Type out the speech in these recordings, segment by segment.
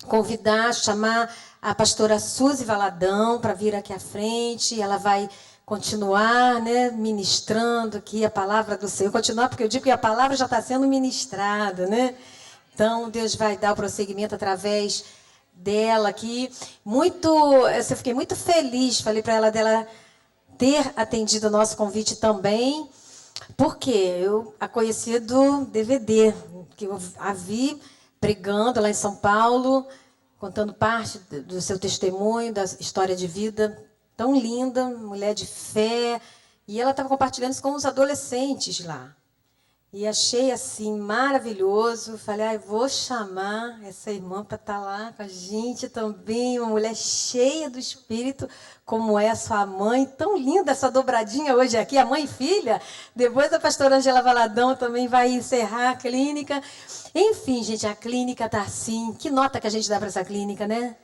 Convidar, chamar a pastora Suzy Valadão para vir aqui à frente. Ela vai continuar, né, ministrando aqui a palavra do Senhor. Continuar, porque eu digo que a palavra já está sendo ministrada, né? Então, Deus vai dar o prosseguimento através dela aqui. Eu fiquei muito feliz, falei para ela dela ter atendido o nosso convite também, porque eu a conheci do DVD, que eu a vi pregando lá em São Paulo, contando parte do seu testemunho, da história de vida tão linda, mulher de fé. E ela estava compartilhando isso com os adolescentes lá. E achei assim maravilhoso. Falei, vou chamar essa irmã para estar lá com a gente também, uma mulher cheia do Espírito, como é a sua mãe, tão linda essa dobradinha hoje aqui, a mãe e filha. Depois a pastora Angela Valadão também vai encerrar a clínica. Enfim, gente, a clínica está assim. Que nota que a gente dá para essa clínica, né?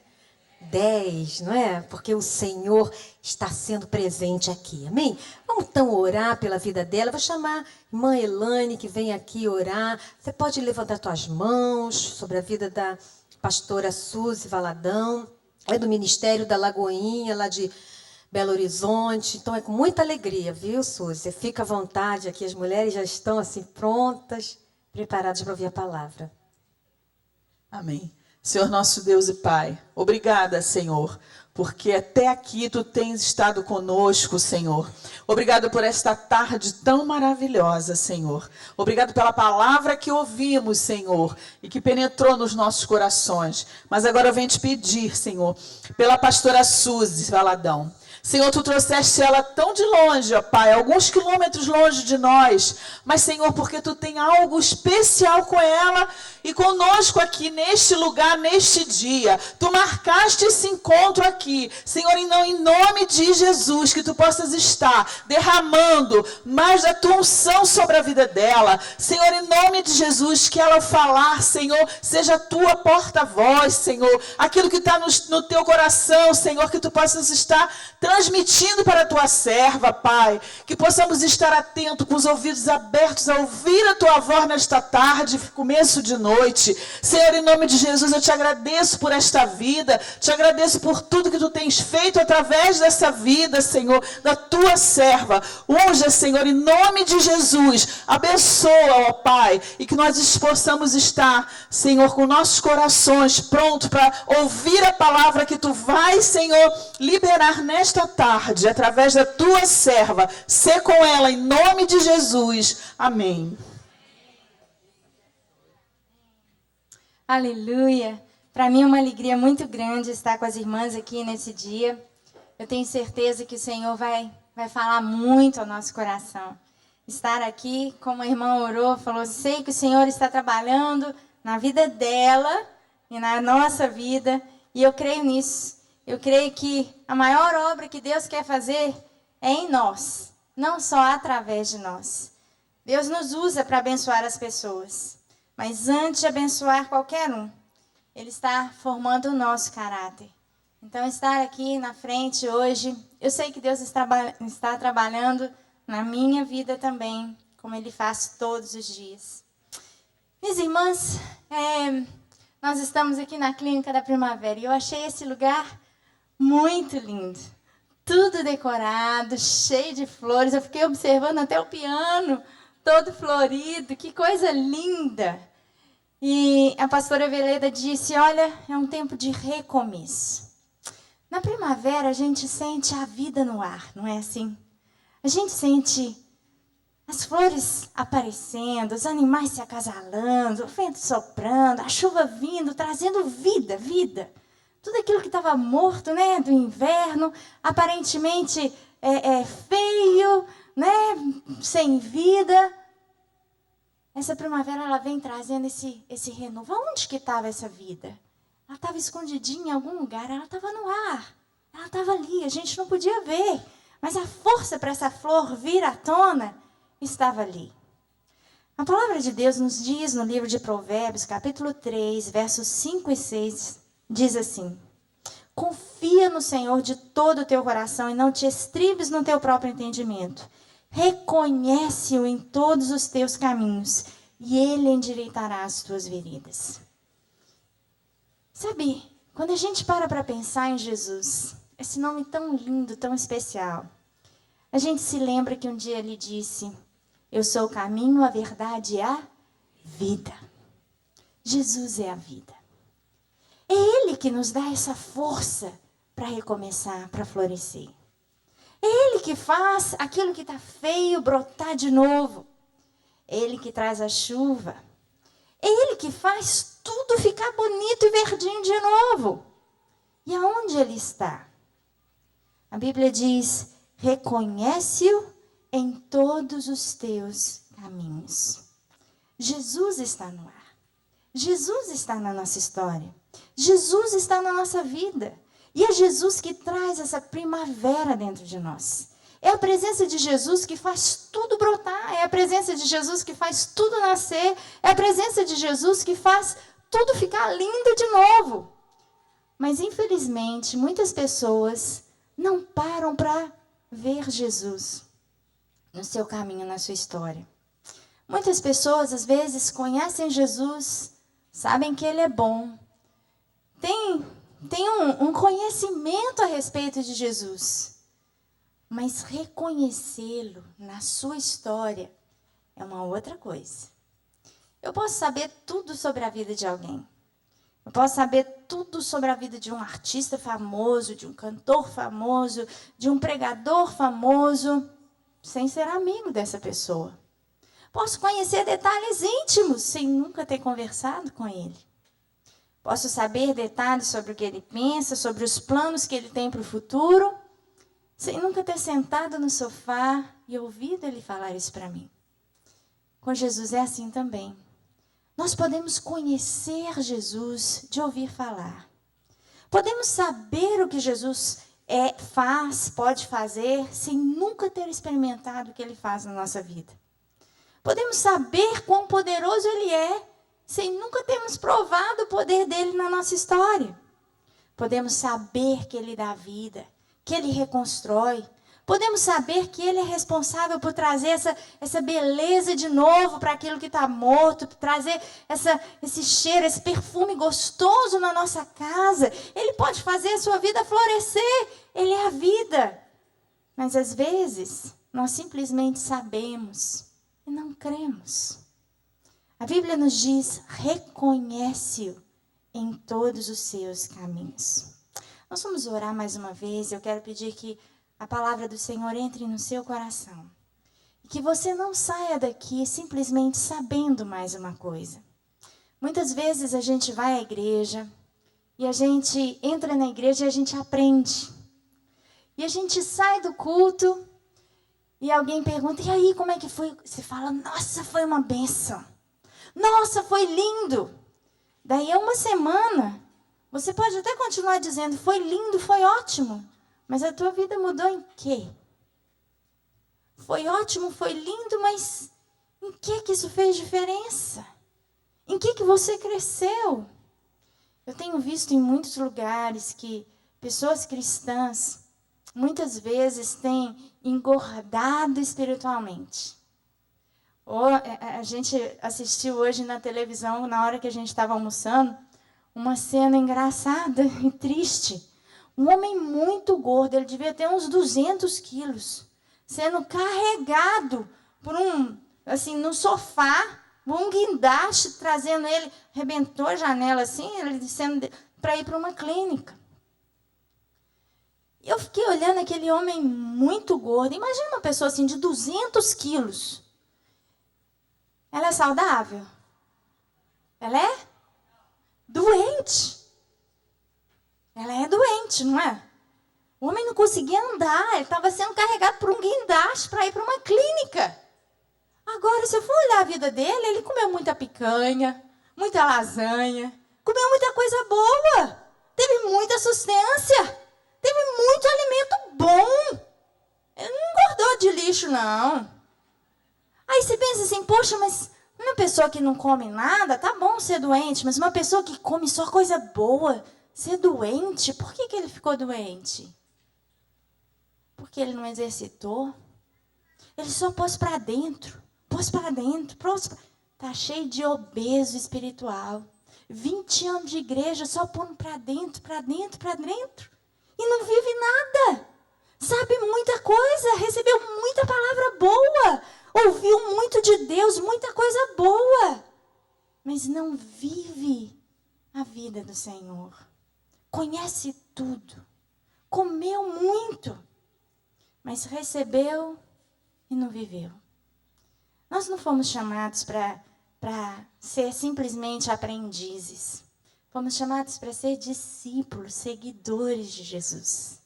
10, não é? Porque o Senhor está sendo presente aqui, amém? Vamos então orar pela vida dela. Vou chamar a irmã Elane, que vem aqui orar. Você pode levantar suas mãos sobre a vida da pastora Suzy Valadão. É do Ministério da Lagoinha, lá de Belo Horizonte. Então é com muita alegria, viu, Suzy? Fica à vontade aqui, as mulheres já estão assim prontas, preparadas para ouvir a palavra. Amém. Senhor nosso Deus e Pai, obrigada, Senhor, porque até aqui Tu tens estado conosco, Senhor. Obrigado por esta tarde tão maravilhosa, Senhor. Obrigado pela palavra que ouvimos, Senhor, e que penetrou nos nossos corações. Mas agora eu venho te pedir, Senhor, pela pastora Suzy Valadão. Senhor, Tu trouxeste ela tão de longe, ó Pai, alguns quilômetros longe de nós. Mas, Senhor, porque Tu tem algo especial com ela e conosco aqui neste lugar, neste dia. Tu marcaste esse encontro aqui. Senhor, em nome de Jesus, que Tu possas estar derramando mais da Tua unção sobre a vida dela. Senhor, em nome de Jesus, que ela falar, Senhor, seja a Tua porta-voz, Senhor. Aquilo que está no Teu coração, Senhor, que Tu possas estar transmitindo para a Tua serva, Pai. Que possamos estar atentos, com os ouvidos abertos a ouvir a Tua voz nesta tarde, começo de noite. Senhor, em nome de Jesus, eu Te agradeço por esta vida. Te agradeço por tudo que Tu tens feito através dessa vida, Senhor, da Tua serva. Unja, Senhor, em nome de Jesus. Abençoa, ó Pai. E que nós possamos estar, Senhor, com nossos corações prontos para ouvir a palavra que Tu vai, Senhor, liberar nesta tarde, através da Tua serva. Sê com ela, em nome de Jesus. Amém. Aleluia. Para mim é uma alegria muito grande estar com as irmãs aqui nesse dia. Eu tenho certeza que o Senhor vai falar muito ao nosso coração. Estar aqui, como a irmã orou, falou, sei que o Senhor está trabalhando na vida dela e na nossa vida, e eu creio nisso. Eu creio que a maior obra que Deus quer fazer é em nós, não só através de nós. Deus nos usa para abençoar as pessoas, mas antes de abençoar qualquer um, Ele está formando o nosso caráter. Então, estar aqui na frente hoje, eu sei que Deus está trabalhando na minha vida também, como Ele faz todos os dias. Minhas irmãs, nós estamos aqui na Clínica da Primavera e eu achei esse lugar muito lindo. Tudo decorado, cheio de flores. Eu fiquei observando até o piano, todo florido. Que coisa linda. E a pastora Veleda disse, olha, é um tempo de recomeço. Na primavera a gente sente a vida no ar, não é assim? A gente sente as flores aparecendo, os animais se acasalando, o vento soprando, a chuva vindo, trazendo vida. Tudo aquilo que estava morto, né, do inverno, aparentemente feio, né, sem vida. Essa primavera ela vem trazendo esse renovo. Onde que estava essa vida? Ela estava escondidinha em algum lugar, ela estava no ar. Ela estava ali, a gente não podia ver. Mas a força para essa flor vir à tona estava ali. A palavra de Deus nos diz no livro de Provérbios, capítulo 3, versos 5 e 6, diz assim, confia no Senhor de todo o teu coração e não te estribes no teu próprio entendimento. Reconhece-o em todos os teus caminhos e Ele endireitará as tuas veredas. Sabe, quando a gente para pensar em Jesus, esse nome tão lindo, tão especial, a gente se lembra que um dia ele disse: eu sou o caminho, a verdade e a vida. Jesus é a vida. É Ele que nos dá essa força para recomeçar, para florescer. É Ele que faz aquilo que está feio brotar de novo. É Ele que traz a chuva. É Ele que faz tudo ficar bonito e verdinho de novo. E aonde Ele está? A Bíblia diz: reconhece-o em todos os teus caminhos. Jesus está no ar. Jesus está na nossa história. Jesus está na nossa vida. E é Jesus que traz essa primavera dentro de nós. É a presença de Jesus que faz tudo brotar. É a presença de Jesus que faz tudo nascer. É a presença de Jesus que faz tudo ficar lindo de novo. Mas, infelizmente, muitas pessoas não param para ver Jesus no seu caminho, na sua história. Muitas pessoas, às vezes, conhecem Jesus, sabem que Ele é bom, tem um conhecimento a respeito de Jesus, mas reconhecê-lo na sua história é uma outra coisa. Eu posso saber tudo sobre a vida de alguém. Eu posso saber tudo sobre a vida de um artista famoso, de um cantor famoso, de um pregador famoso, sem ser amigo dessa pessoa. Posso conhecer detalhes íntimos sem nunca ter conversado com ele. Posso saber detalhes sobre o que ele pensa, sobre os planos que ele tem para o futuro, sem nunca ter sentado no sofá e ouvido ele falar isso para mim. Com Jesus é assim também. Nós podemos conhecer Jesus de ouvir falar. Podemos saber o que Jesus faz, pode fazer, sem nunca ter experimentado o que ele faz na nossa vida. Podemos saber quão poderoso ele é, sem nunca termos provado o poder dele na nossa história. Podemos saber que ele dá vida, que ele reconstrói. Podemos saber que ele é responsável por trazer essa beleza de novo para aquilo que está morto, por trazer esse cheiro, esse perfume gostoso na nossa casa. Ele pode fazer a sua vida florescer. Ele é a vida. Mas às vezes nós simplesmente sabemos e não cremos. A Bíblia nos diz: reconhece-o em todos os seus caminhos. Nós vamos orar mais uma vez. Eu quero pedir que a palavra do Senhor entre no seu coração. E que você não saia daqui simplesmente sabendo mais uma coisa. Muitas vezes a gente vai à igreja e a gente entra na igreja e a gente aprende. E a gente sai do culto e alguém pergunta: e aí, como é que foi? Você fala: nossa, foi uma bênção. Nossa, foi lindo. Daí a uma semana, você pode até continuar dizendo: foi lindo, foi ótimo. Mas a tua vida mudou em quê? Foi ótimo, foi lindo, mas em que isso fez diferença? Em que você cresceu? Eu tenho visto em muitos lugares que pessoas cristãs muitas vezes têm engordado espiritualmente. A gente assistiu hoje na televisão, na hora que a gente estava almoçando, uma cena engraçada e triste. Um homem muito gordo, ele devia ter uns 200 quilos, sendo carregado por no sofá, um guindaste, trazendo ele, arrebentou a janela assim, ele descendo para ir para uma clínica. Eu fiquei olhando aquele homem muito gordo. Imagina uma pessoa assim de 200 quilos. Ela é saudável? Ela é doente. Ela é doente, não é? O homem não conseguia andar, ele estava sendo carregado por um guindaste para ir para uma clínica. Agora, se eu for olhar a vida dele, ele comeu muita picanha, muita lasanha, comeu muita coisa boa, teve muita sustância, teve muito alimento bom. Ele não engordou de lixo, não. Aí você pensa assim: poxa, mas uma pessoa que não come nada, tá bom ser doente, mas uma pessoa que come só coisa boa, ser doente, por que ele ficou doente? Porque ele não exercitou. Ele só pôs para dentro. Está cheio de obeso espiritual. 20 anos de igreja só pondo para dentro, para dentro, para dentro. E não vive nada. Sabe muita coisa, recebeu muita palavra boa, ouviu muito de Deus, muita coisa boa. Mas não vive a vida do Senhor. Conhece tudo. Comeu muito. Mas recebeu e não viveu. Nós não fomos chamados para ser simplesmente aprendizes. Fomos chamados para ser discípulos, seguidores de Jesus.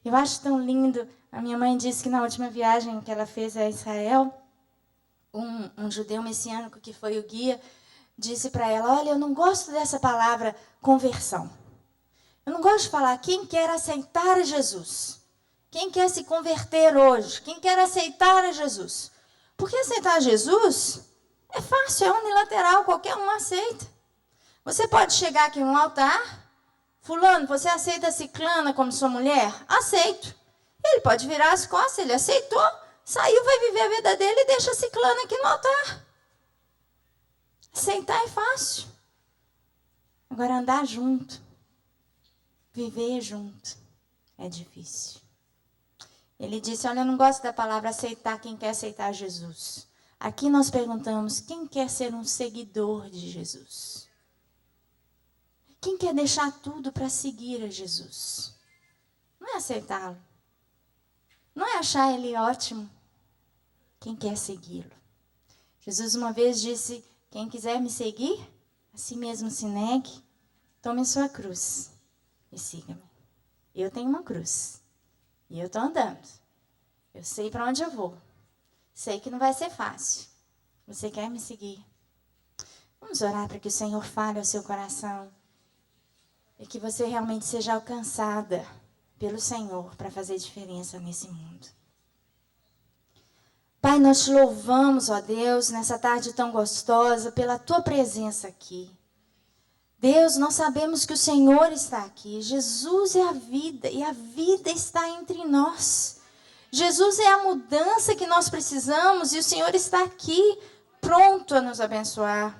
Eu acho tão lindo. A minha mãe disse que na última viagem que ela fez a Israel, um judeu messiânico que foi o guia, disse para ela, olha, eu não gosto dessa palavra conversão. Eu não gosto de falar quem quer aceitar a Jesus. Quem quer se converter hoje? Quem quer aceitar a Jesus? Porque aceitar Jesus é fácil, é unilateral, qualquer um aceita. Você pode chegar aqui no altar, fulano, você aceita a ciclana como sua mulher? Aceito. Ele pode virar as costas, ele aceitou, saiu, vai viver a vida dele e deixa a ciclana aqui no altar. Aceitar é fácil. Agora andar junto, viver junto, é difícil. Ele disse, olha, eu não gosto da palavra aceitar quem quer aceitar Jesus. Aqui nós perguntamos, quem quer ser um seguidor de Jesus? Quem quer deixar tudo para seguir a Jesus? Não é aceitá-lo. Não é achar ele ótimo. Quem quer segui-lo? Jesus uma vez disse, quem quiser me seguir, a si mesmo se negue, tome sua cruz e siga-me. Eu tenho uma cruz. E eu estou andando. Eu sei para onde eu vou. Sei que não vai ser fácil. Você quer me seguir? Vamos orar para que o Senhor fale ao seu coração. E que você realmente seja alcançada pelo Senhor para fazer diferença nesse mundo. Pai, nós te louvamos, ó Deus, nessa tarde tão gostosa, pela tua presença aqui. Deus, nós sabemos que o Senhor está aqui. Jesus é a vida e a vida está entre nós. Jesus é a mudança que nós precisamos e o Senhor está aqui, pronto a nos abençoar.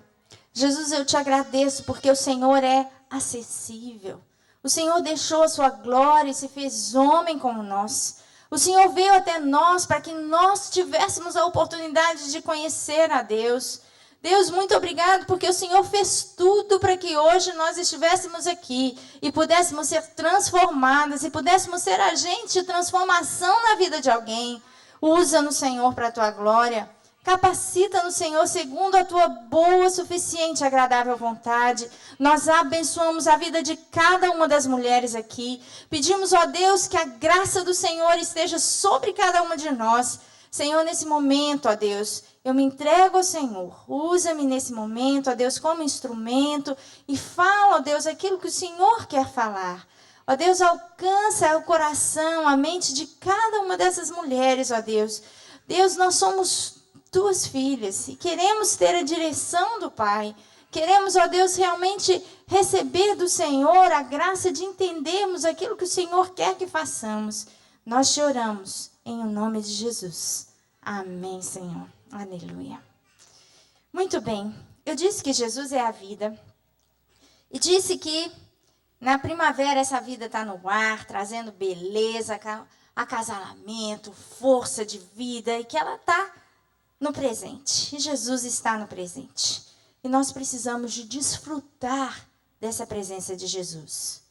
Jesus, eu te agradeço porque o Senhor é acessível. O Senhor deixou a sua glória e se fez homem como nós. O Senhor veio até nós para que nós tivéssemos a oportunidade de conhecer a Deus. Deus, muito obrigado, porque o Senhor fez tudo para que hoje nós estivéssemos aqui e pudéssemos ser transformadas e pudéssemos ser agente de transformação na vida de alguém. Usa-nos, Senhor, para a tua glória. Capacita-nos, Senhor, segundo a tua boa, suficiente e agradável vontade. Nós abençoamos a vida de cada uma das mulheres aqui. Pedimos, ó Deus, que a graça do Senhor esteja sobre cada uma de nós. Senhor, nesse momento, ó Deus, eu me entrego ao Senhor. Usa-me nesse momento, ó Deus, como instrumento e fala, ó Deus, aquilo que o Senhor quer falar. Ó Deus, alcança o coração, a mente de cada uma dessas mulheres, ó Deus. Deus, nós somos tuas filhas e queremos ter a direção do Pai. Queremos, ó Deus, realmente receber do Senhor a graça de entendermos aquilo que o Senhor quer que façamos. Nós te oramos em nome de Jesus. Amém, Senhor. Aleluia. Muito bem. Eu disse que Jesus é a vida. E disse que na primavera essa vida está no ar, trazendo beleza, acasalamento, força de vida. E que ela está no presente. E Jesus está no presente. E nós precisamos de desfrutar dessa presença de Jesus.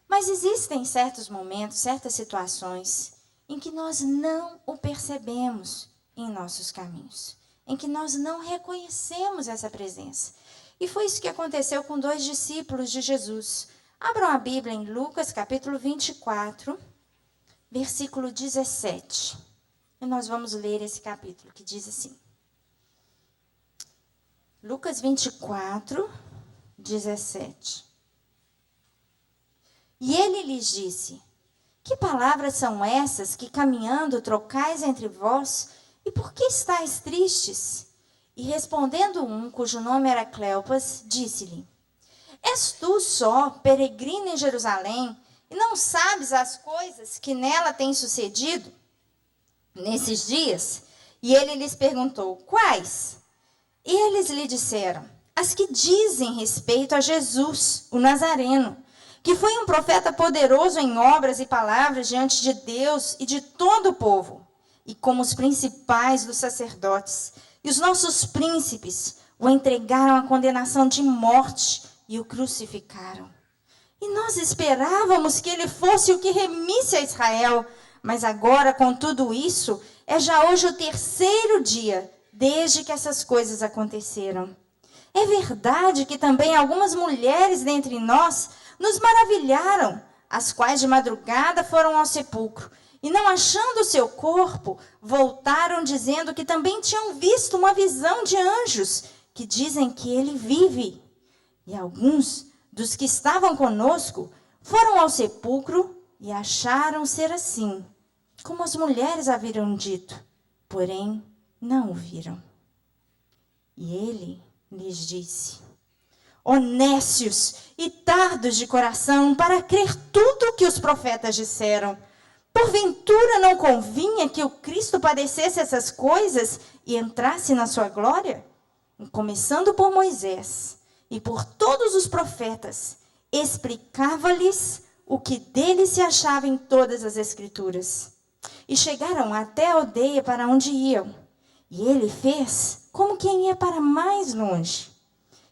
Mas existem certos momentos, certas situações em que nós não o percebemos em nossos caminhos, em que nós não reconhecemos essa presença. E foi isso que aconteceu com 2 discípulos de Jesus. Abram a Bíblia em Lucas, capítulo 24, versículo 17. E nós vamos ler esse capítulo, que diz assim. Lucas 24, 17. E ele lhes disse, que palavras são essas que caminhando trocais entre vós? E por que estáis tristes? E respondendo um, cujo nome era Cleopas, disse-lhe, és tu só, peregrino em Jerusalém, e não sabes as coisas que nela têm sucedido nesses dias? E ele lhes perguntou, quais? E eles lhe disseram, as que dizem respeito a Jesus, o Nazareno, que foi um profeta poderoso em obras e palavras diante de Deus e de todo o povo, e como os principais dos sacerdotes e os nossos príncipes o entregaram à condenação de morte e o crucificaram. E nós esperávamos que ele fosse o que remisse a Israel, mas agora, com tudo isso, é já hoje o terceiro dia desde que essas coisas aconteceram. É verdade que também algumas mulheres dentre nós nos maravilharam, as quais de madrugada foram ao sepulcro, e não achando o seu corpo, voltaram dizendo que também tinham visto uma visão de anjos, que dizem que ele vive. E alguns dos que estavam conosco foram ao sepulcro e acharam ser assim, como as mulheres haviam dito, porém não o viram. E ele lhes disse: ó nécios e tardos de coração, para crer tudo o que os profetas disseram. Porventura não convinha que o Cristo padecesse essas coisas e entrasse na sua glória? E começando por Moisés e por todos os profetas, explicava-lhes o que dele se achava em todas as Escrituras. E chegaram até a aldeia para onde iam. E ele fez como quem ia para mais longe.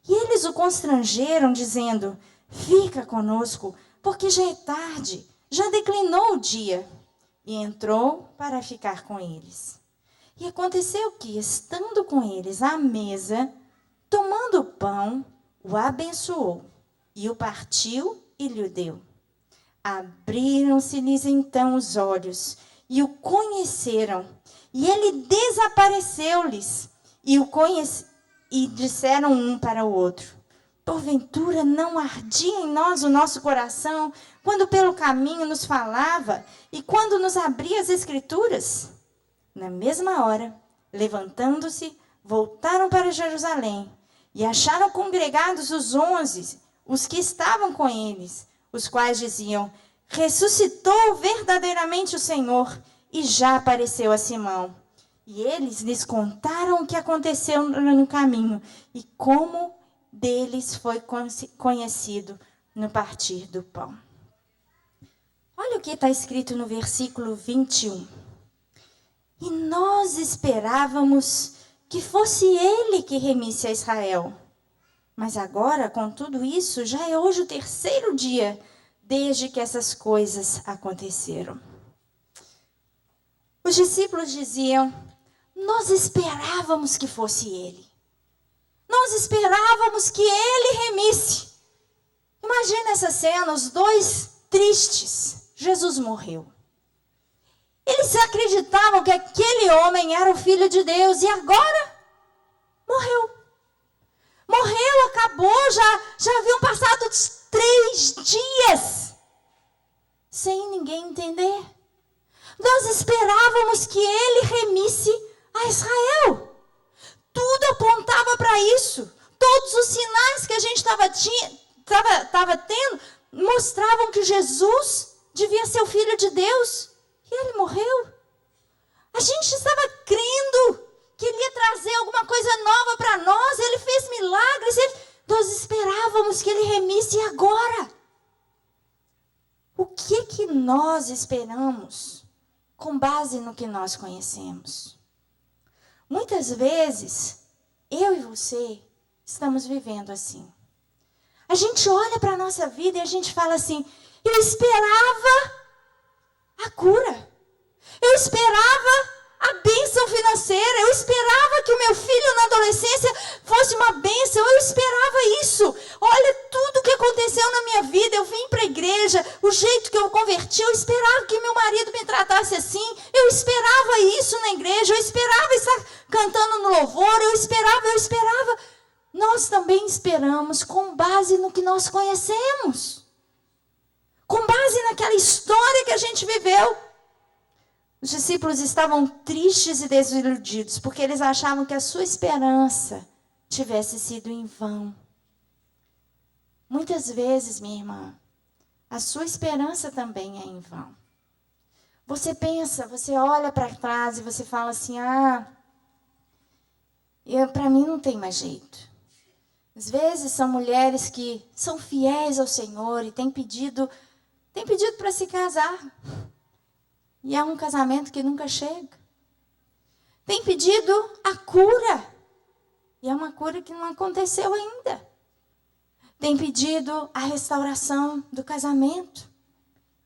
E eles o constrangeram, dizendo: fica conosco, porque já é tarde, já declinou o dia. E entrou para ficar com eles. E aconteceu que, estando com eles à mesa, tomando o pão, o abençoou, e o partiu e lhe deu. Abriram-se-lhes então os olhos, e o conheceram, e ele desapareceu-lhes, e disseram um para o outro: porventura não ardia em nós o nosso coração, quando pelo caminho nos falava, e quando nos abria as Escrituras? Na mesma hora, levantando-se, voltaram para Jerusalém, e acharam congregados os 11, os que estavam com eles, os quais diziam: ressuscitou verdadeiramente o Senhor, e já apareceu a Simão. E eles lhes contaram o que aconteceu no caminho, e como deles foi conhecido no partir do pão. Olha o que está escrito no versículo 21. E nós esperávamos que fosse ele que remisse a Israel. Mas agora, com tudo isso, já é hoje o terceiro dia desde que essas coisas aconteceram. Os discípulos diziam: nós esperávamos que fosse ele. Nós esperávamos que ele remisse. Imagina essa cena, os dois tristes. Jesus morreu. Eles acreditavam que aquele homem era o Filho de Deus, e agora morreu. Morreu, acabou, já haviam passado 3 dias sem ninguém entender. Nós esperávamos que ele remisse a Israel. Tudo apontava para isso. Todos os sinais que a gente estava tendo mostravam que Jesus devia ser o Filho de Deus. E ele morreu. A gente estava crendo que ele ia trazer alguma coisa nova para nós. Ele fez milagres. Nós esperávamos que ele remisse. E agora? O que nós esperamos com base no que nós conhecemos? Muitas vezes, eu e você estamos vivendo assim. A gente olha para a nossa vida e a gente fala assim: eu esperava a cura. Eu esperava a bênção financeira. Eu esperava que o meu filho na adolescência fosse uma bênção. Eu esperava isso. Olha tudo o que aconteceu na minha vida. Eu vim para a igreja, o jeito que eu converti. Eu esperava que meu marido me tratasse assim. Eu esperava isso na igreja. Eu esperava estar cantando no louvor. Eu esperava. Nós também esperamos com base no que nós conhecemos. Com base naquela história que a gente viveu. Os discípulos estavam tristes e desiludidos, porque eles achavam que a sua esperança tivesse sido em vão. Muitas vezes, minha irmã, a sua esperança também é em vão. Você pensa, você olha para trás e você fala assim: para mim não tem mais jeito. Às vezes são mulheres que são fiéis ao Senhor e têm pedido para se casar. E é um casamento que nunca chega. Tem pedido a cura. E é uma cura que não aconteceu ainda. Tem pedido a restauração do casamento.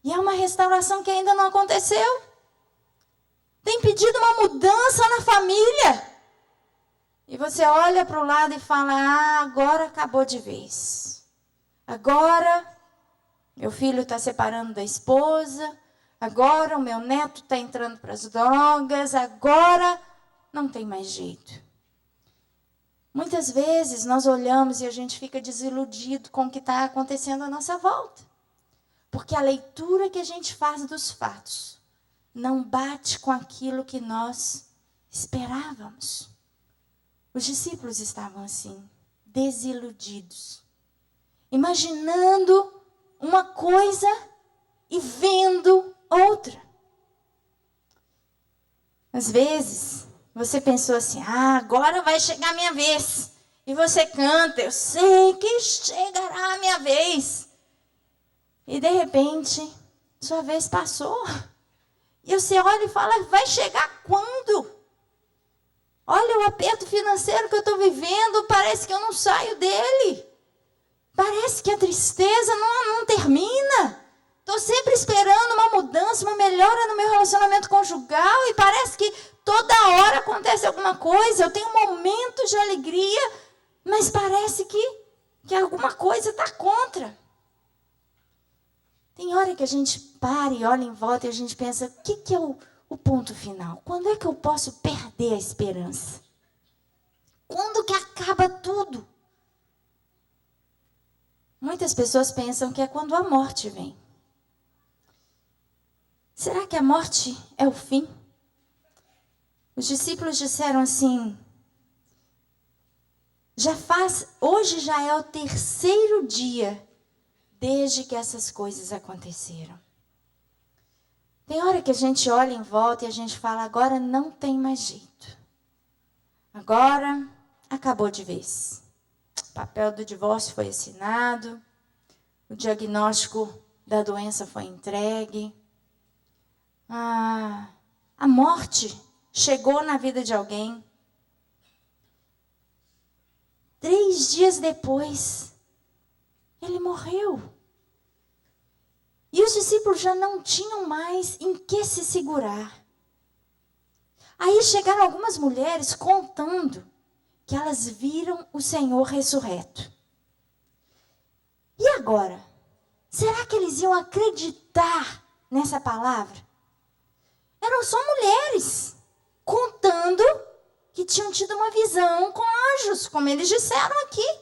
E é uma restauração que ainda não aconteceu. Tem pedido uma mudança na família. E você olha para o lado e fala, agora acabou de vez. Agora meu filho está separando da esposa. Agora o meu neto está entrando para as drogas. Agora não tem mais jeito. Muitas vezes nós olhamos e a gente fica desiludido com o que está acontecendo à nossa volta. Porque a leitura que a gente faz dos fatos não bate com aquilo que nós esperávamos. Os discípulos estavam assim, desiludidos, imaginando uma coisa e vendo outra. Às vezes, você pensou assim, agora vai chegar a minha vez. E você canta, eu sei que chegará a minha vez. E de repente, sua vez passou. E você olha e fala, vai chegar quando? Olha o aperto financeiro que eu estou vivendo, parece que eu não saio dele. Parece que a tristeza não termina. Estou sempre esperando uma mudança, uma melhora no meu relacionamento conjugal e parece que toda hora acontece alguma coisa. Eu tenho momentos de alegria, mas parece que alguma coisa está contra. Tem hora que a gente para e olha em volta e a gente pensa, o que é o ponto final? Quando é que eu posso perder a esperança? Quando que acaba tudo? Muitas pessoas pensam que é quando a morte vem. Será que a morte é o fim? Os discípulos disseram assim, hoje já é o 3º dia desde que essas coisas aconteceram. Tem hora que a gente olha em volta e a gente fala, agora não tem mais jeito. Agora acabou de vez. O papel do divórcio foi assinado, o diagnóstico da doença foi entregue. A morte chegou na vida de alguém. 3 dias depois, ele morreu. E os discípulos já não tinham mais em que se segurar. Aí chegaram algumas mulheres contando que elas viram o Senhor ressurreto. E agora? Será que eles iam acreditar nessa palavra? Eram só mulheres contando que tinham tido uma visão com anjos, como eles disseram aqui.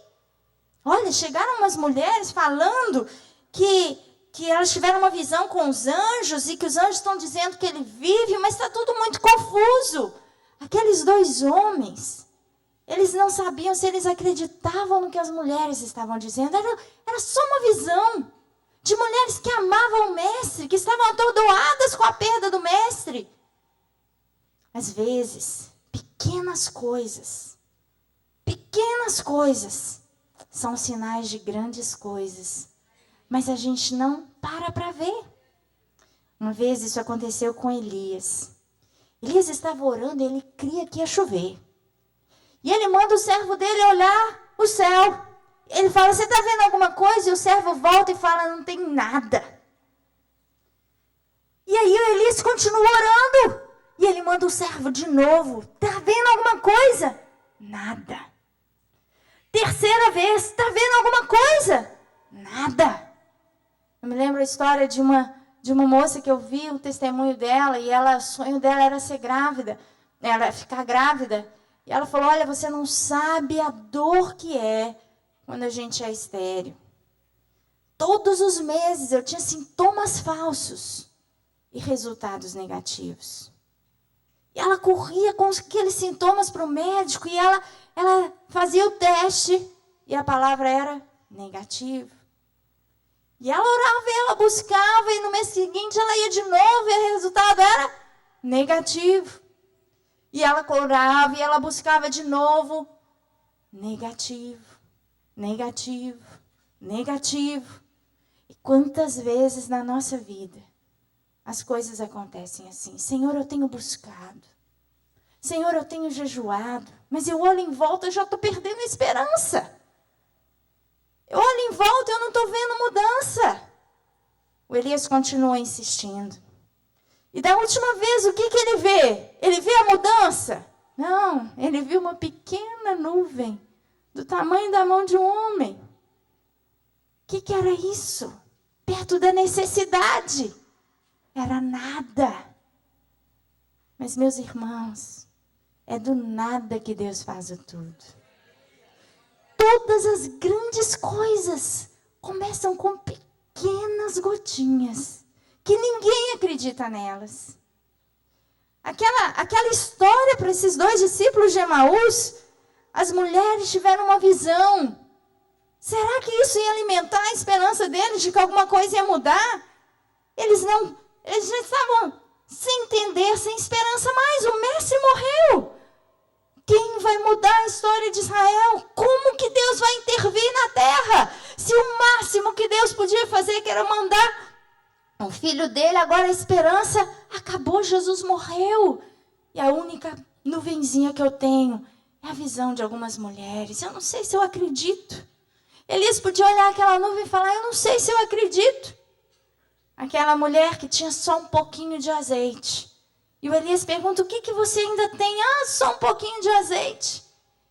Olha, chegaram umas mulheres falando que elas tiveram uma visão com os anjos e que os anjos estão dizendo que ele vive, mas está tudo muito confuso. Aqueles 2 homens, eles não sabiam se eles acreditavam no que as mulheres estavam dizendo. Era só uma visão de mulheres que amavam o mestre, que estavam atordoadas com a perda do mestre. Às vezes, pequenas coisas são sinais de grandes coisas, mas a gente não para ver. Uma vez isso aconteceu com Elias. Elias estava orando e ele cria que ia chover. E ele manda o servo dele olhar o céu. Ele fala, você está vendo alguma coisa? E o servo volta e fala, não tem nada. E aí o Elias continua orando. E ele manda o servo de novo. Está vendo alguma coisa? Nada. 3ª vez, está vendo alguma coisa? Nada. Eu me lembro a história de uma moça que eu vi o testemunho dela. E o sonho dela era ser grávida. Era ficar grávida. E ela falou, olha, você não sabe a dor que é quando a gente é estéril. Todos os meses eu tinha sintomas falsos e resultados negativos. E ela corria com aqueles sintomas para o médico e ela fazia o teste e a palavra era negativo. E ela orava e ela buscava e no mês seguinte ela ia de novo e o resultado era negativo. E ela orava e ela buscava de novo, negativo. negativo, negativo. E quantas vezes na nossa vida as coisas acontecem assim? Senhor, eu tenho buscado. Senhor, eu tenho jejuado. Mas eu olho em volta e já estou perdendo a esperança. Eu olho em volta e eu não estou vendo mudança. O Elias continua insistindo. E da última vez, o que ele vê? Ele vê a mudança? Não, ele viu uma pequena nuvem do tamanho da mão de um homem. O que era isso? Perto da necessidade. Era nada. Mas, meus irmãos, é do nada que Deus faz o tudo. Todas as grandes coisas começam com pequenas gotinhas, que ninguém acredita nelas. Aquela história para esses 2 discípulos de Emaús, as mulheres tiveram uma visão. Será que isso ia alimentar a esperança deles de que alguma coisa ia mudar? Eles já estavam sem entender, sem esperança mais. O mestre morreu. Quem vai mudar a história de Israel? Como que Deus vai intervir na terra? Se o máximo que Deus podia fazer, que era mandar o filho dele, agora a esperança acabou, Jesus morreu. E a única nuvenzinha que eu tenho é a visão de algumas mulheres. Eu não sei se eu acredito. Elias podia olhar aquela nuvem e falar, eu não sei se eu acredito. Aquela mulher que tinha só um pouquinho de azeite. E o Elias pergunta, o que você ainda tem? Ah, só um pouquinho de azeite.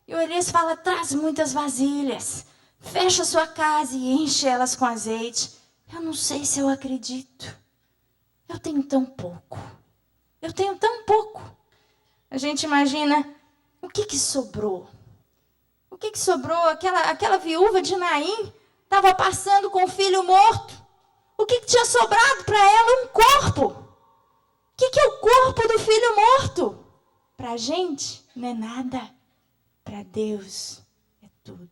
E o Elias fala, traz muitas vasilhas. Fecha sua casa e enche elas com azeite. Eu não sei se eu acredito. Eu tenho tão pouco. Eu tenho tão pouco. A gente imagina, o que sobrou? O que sobrou? Aquela viúva de Naim estava passando com o filho morto. O que tinha sobrado para ela? Um corpo. O que é o corpo do filho morto? Para a gente, não é nada. Para Deus, é tudo.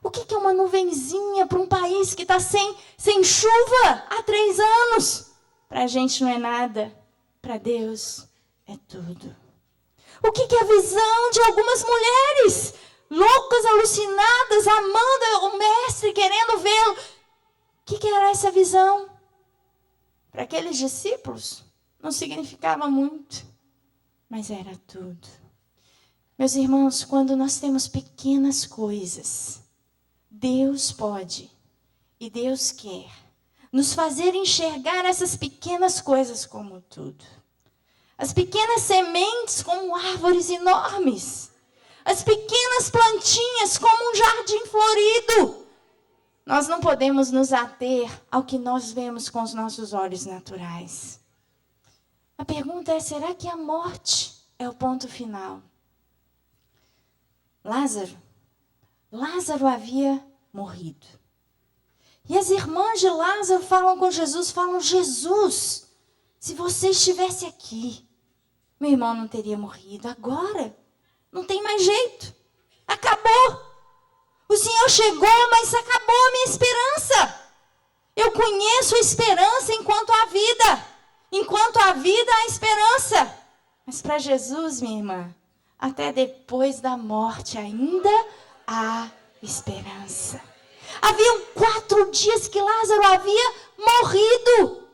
O que é uma nuvenzinha para um país que está sem chuva há 3 anos? Para a gente não é nada. Para Deus, é tudo. O que é a visão de algumas mulheres? Loucas, alucinadas, amando o mestre, querendo vê-lo. O que era essa visão? Para aqueles discípulos, não significava muito, mas era tudo. Meus irmãos, quando nós temos pequenas coisas, Deus pode e Deus quer nos fazer enxergar essas pequenas coisas como tudo. As pequenas sementes como árvores enormes. As pequenas plantinhas como um jardim florido. Nós não podemos nos ater ao que nós vemos com os nossos olhos naturais. A pergunta é, será que a morte é o ponto final? Lázaro havia morrido. E as irmãs de Lázaro falam com Jesus, Jesus, se você estivesse aqui, meu irmão não teria morrido. Agora, não tem mais jeito. Acabou. O Senhor chegou, mas acabou a minha esperança. Eu conheço a esperança enquanto há vida. Enquanto há vida, há esperança. Mas para Jesus, minha irmã, até depois da morte ainda há esperança. Haviam 4 dias que Lázaro havia morrido.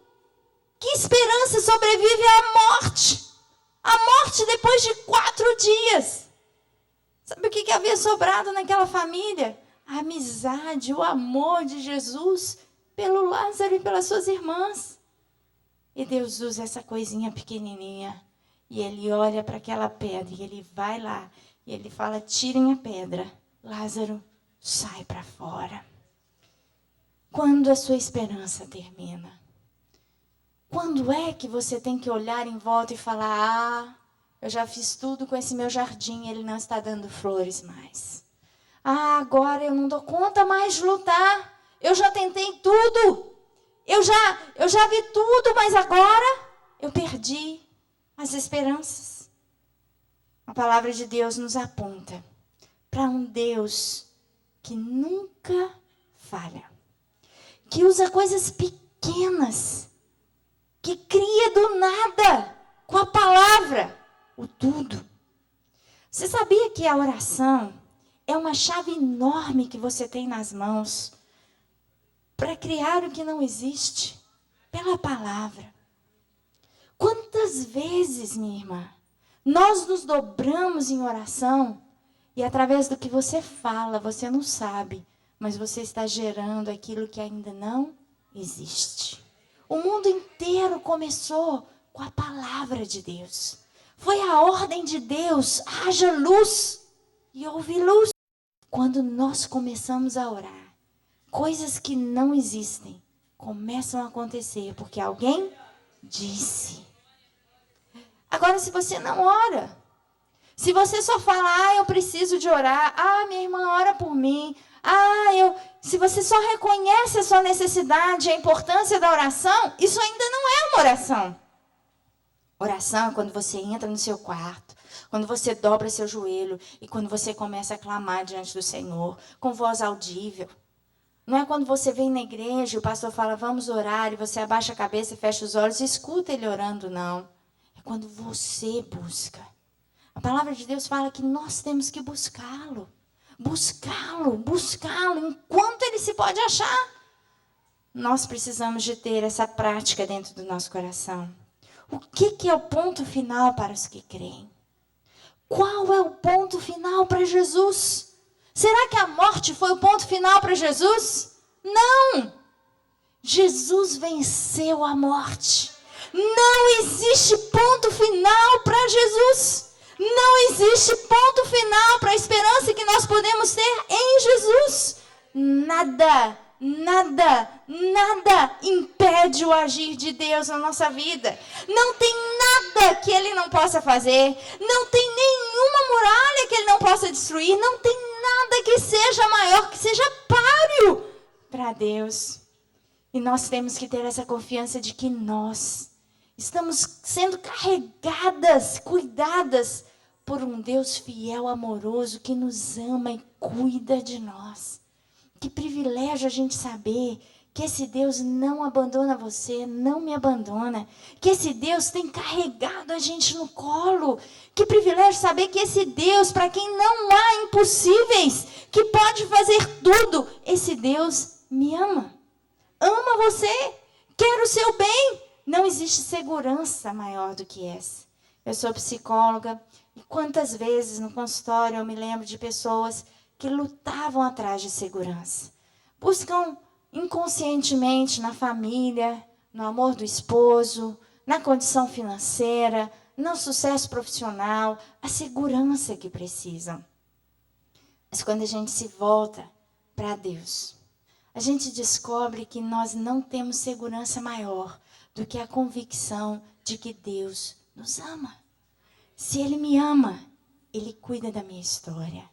Que esperança sobrevive à morte? A morte depois de 4 dias. Sabe o que havia sobrado naquela família? A amizade, o amor de Jesus pelo Lázaro e pelas suas irmãs. E Deus usa essa coisinha pequenininha. E ele olha para aquela pedra e ele vai lá. E ele fala, tirem a pedra. Lázaro, sai para fora. Quando a sua esperança termina? Quando é que você tem que olhar em volta e falar, eu já fiz tudo com esse meu jardim, ele não está dando flores mais. Agora eu não dou conta mais de lutar. Eu já tentei tudo. Eu já vi tudo, mas agora eu perdi as esperanças. A palavra de Deus nos aponta para um Deus que nunca falha. Que usa coisas pequenas. Que cria do nada, com a palavra, o tudo. Você sabia que a oração é uma chave enorme que você tem nas mãos para criar o que não existe pela palavra. Quantas vezes, minha irmã, nós nos dobramos em oração e através do que você fala, você não sabe, mas você está gerando aquilo que ainda não existe. O mundo inteiro começou com a palavra de Deus. Foi a ordem de Deus, haja luz e houve luz. Quando nós começamos a orar, coisas que não existem começam a acontecer porque alguém disse. Agora, se você não ora, se você só fala, eu preciso de orar, minha irmã ora por mim, se você só reconhece a sua necessidade, a importância da oração, isso ainda não é uma oração. Oração é quando você entra no seu quarto, quando você dobra seu joelho e quando você começa a clamar diante do Senhor, com voz audível. Não é quando você vem na igreja e o pastor fala, vamos orar, e você abaixa a cabeça e fecha os olhos e escuta ele orando, não. É quando você busca. A palavra de Deus fala que nós temos que buscá-lo. Buscá-lo, buscá-lo, enquanto ele se pode achar. Nós precisamos de ter essa prática dentro do nosso coração. O que é o ponto final para os que creem? Qual é o ponto final para Jesus? Será que a morte foi o ponto final para Jesus? Não! Jesus venceu a morte. Não existe ponto final para Jesus. Não existe ponto final para a esperança que nós podemos ter em Jesus. Nada impede o agir de Deus na nossa vida. Não tem nada que Ele não possa fazer. Não tem nenhuma muralha que Ele não possa destruir. Não tem nada que seja maior, que seja páreo para Deus. E nós temos que ter essa confiança de que nós estamos sendo carregadas, cuidadas por um Deus fiel, amoroso, que nos ama e cuida de nós. Que privilégio a gente saber que esse Deus não abandona você, não me abandona. Que esse Deus tem carregado a gente no colo. Que privilégio saber que esse Deus, para quem não há impossíveis, que pode fazer tudo, esse Deus me ama. Ama você, quer o seu bem. Não existe segurança maior do que essa. Eu sou psicóloga e quantas vezes no consultório eu me lembro de pessoas que lutavam atrás de segurança. Buscam inconscientemente na família, no amor do esposo, na condição financeira, no sucesso profissional, a segurança que precisam. Mas quando a gente se volta para Deus, a gente descobre que nós não temos segurança maior do que a convicção de que Deus nos ama. Se Ele me ama, Ele cuida da minha história.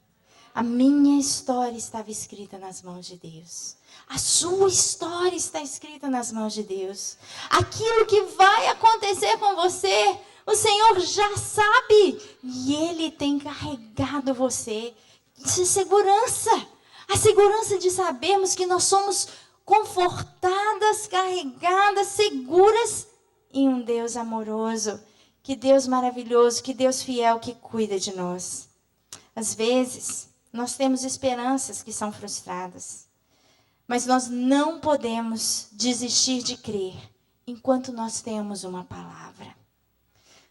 A minha história estava escrita nas mãos de Deus. A sua história está escrita nas mãos de Deus. Aquilo que vai acontecer com você, o Senhor já sabe. E Ele tem carregado você de segurança. A segurança de sabermos que nós somos confortadas, carregadas, seguras em um Deus amoroso. Que Deus maravilhoso, que Deus fiel, que cuida de nós. Às vezes, nós temos esperanças que são frustradas. Mas nós não podemos desistir de crer enquanto nós temos uma palavra.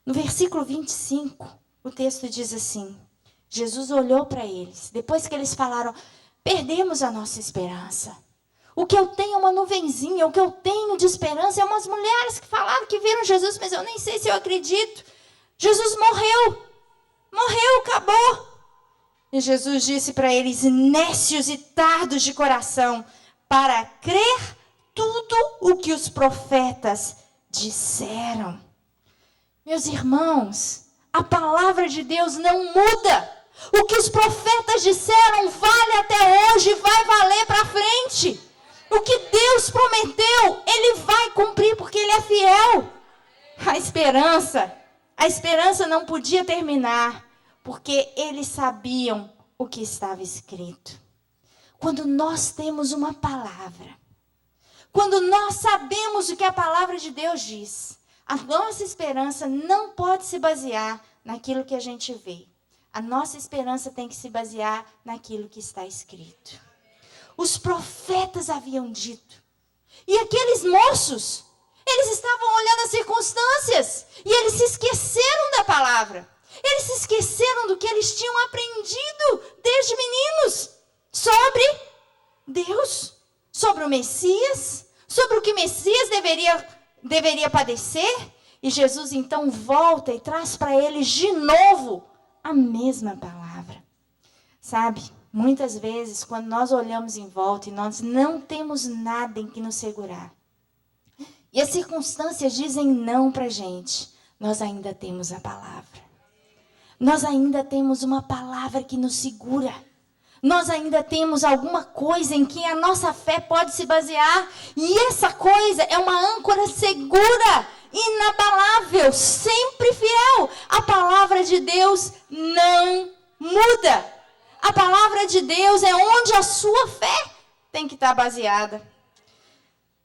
No versículo 25, o texto diz assim: Jesus olhou para eles, depois que eles falaram, perdemos a nossa esperança. O que eu tenho é uma nuvenzinha, o que eu tenho de esperança é umas mulheres que falaram que viram Jesus, mas eu nem sei se eu acredito. Jesus morreu, acabou. E Jesus disse para eles, nécios e tardos de coração, para crer tudo o que os profetas disseram. Meus irmãos, a palavra de Deus não muda. O que os profetas disseram vale até hoje, vai valer para frente. O que Deus prometeu, Ele vai cumprir porque Ele é fiel. A esperança não podia terminar, porque eles sabiam o que estava escrito. Quando nós temos uma palavra, quando nós sabemos o que a palavra de Deus diz, a nossa esperança não pode se basear naquilo que a gente vê. A nossa esperança tem que se basear naquilo que está escrito. Os profetas haviam dito. E aqueles moços, eles estavam olhando as circunstâncias. E eles se esqueceram da palavra. Eles se esqueceram do que eles tinham aprendido desde meninos. Sobre Deus, sobre o Messias, sobre o que Messias deveria padecer. E Jesus então volta e traz para eles de novo a mesma palavra. Sabe, muitas vezes quando nós olhamos em volta e nós não temos nada em que nos segurar, e as circunstâncias dizem não para a gente, nós ainda temos a palavra. Nós ainda temos uma palavra que nos segura. Nós ainda temos alguma coisa em que a nossa fé pode se basear. E essa coisa é uma âncora segura, inabalável, sempre fiel. A palavra de Deus não muda. A palavra de Deus é onde a sua fé tem que estar baseada.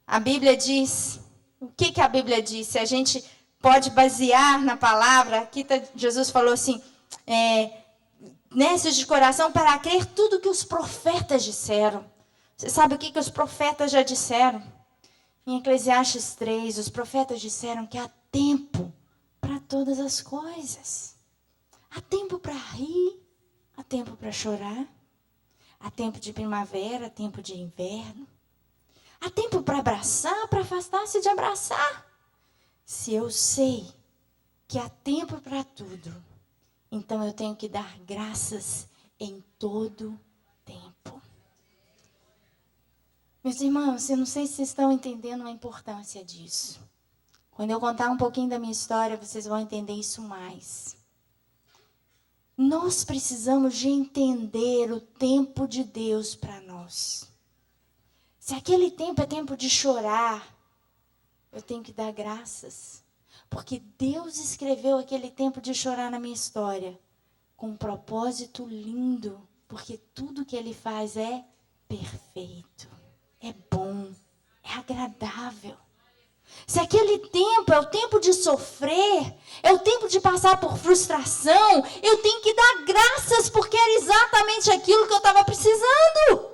A Bíblia diz, o que a Bíblia diz? Se a gente pode basear na palavra, aqui Jesus falou assim, nesses de coração para crer tudo que os profetas disseram. Você sabe o que os profetas já disseram? Em Eclesiastes 3, os profetas disseram que há tempo para todas as coisas. Há tempo para rir, há tempo para chorar, há tempo de primavera, há tempo de inverno. Há tempo para abraçar, para afastar-se de abraçar. Se eu sei que há tempo para tudo, então eu tenho que dar graças em todo tempo. Meus irmãos, eu não sei se vocês estão entendendo a importância disso. Quando eu contar um pouquinho da minha história, vocês vão entender isso mais. Nós precisamos de entender o tempo de Deus para nós. Se aquele tempo é tempo de chorar, eu tenho que dar graças. Porque Deus escreveu aquele tempo de chorar na minha história com um propósito lindo. Porque tudo que Ele faz é perfeito, é bom, é agradável. Se aquele tempo é o tempo de sofrer, é o tempo de passar por frustração, eu tenho que dar graças porque era exatamente aquilo que eu estava precisando.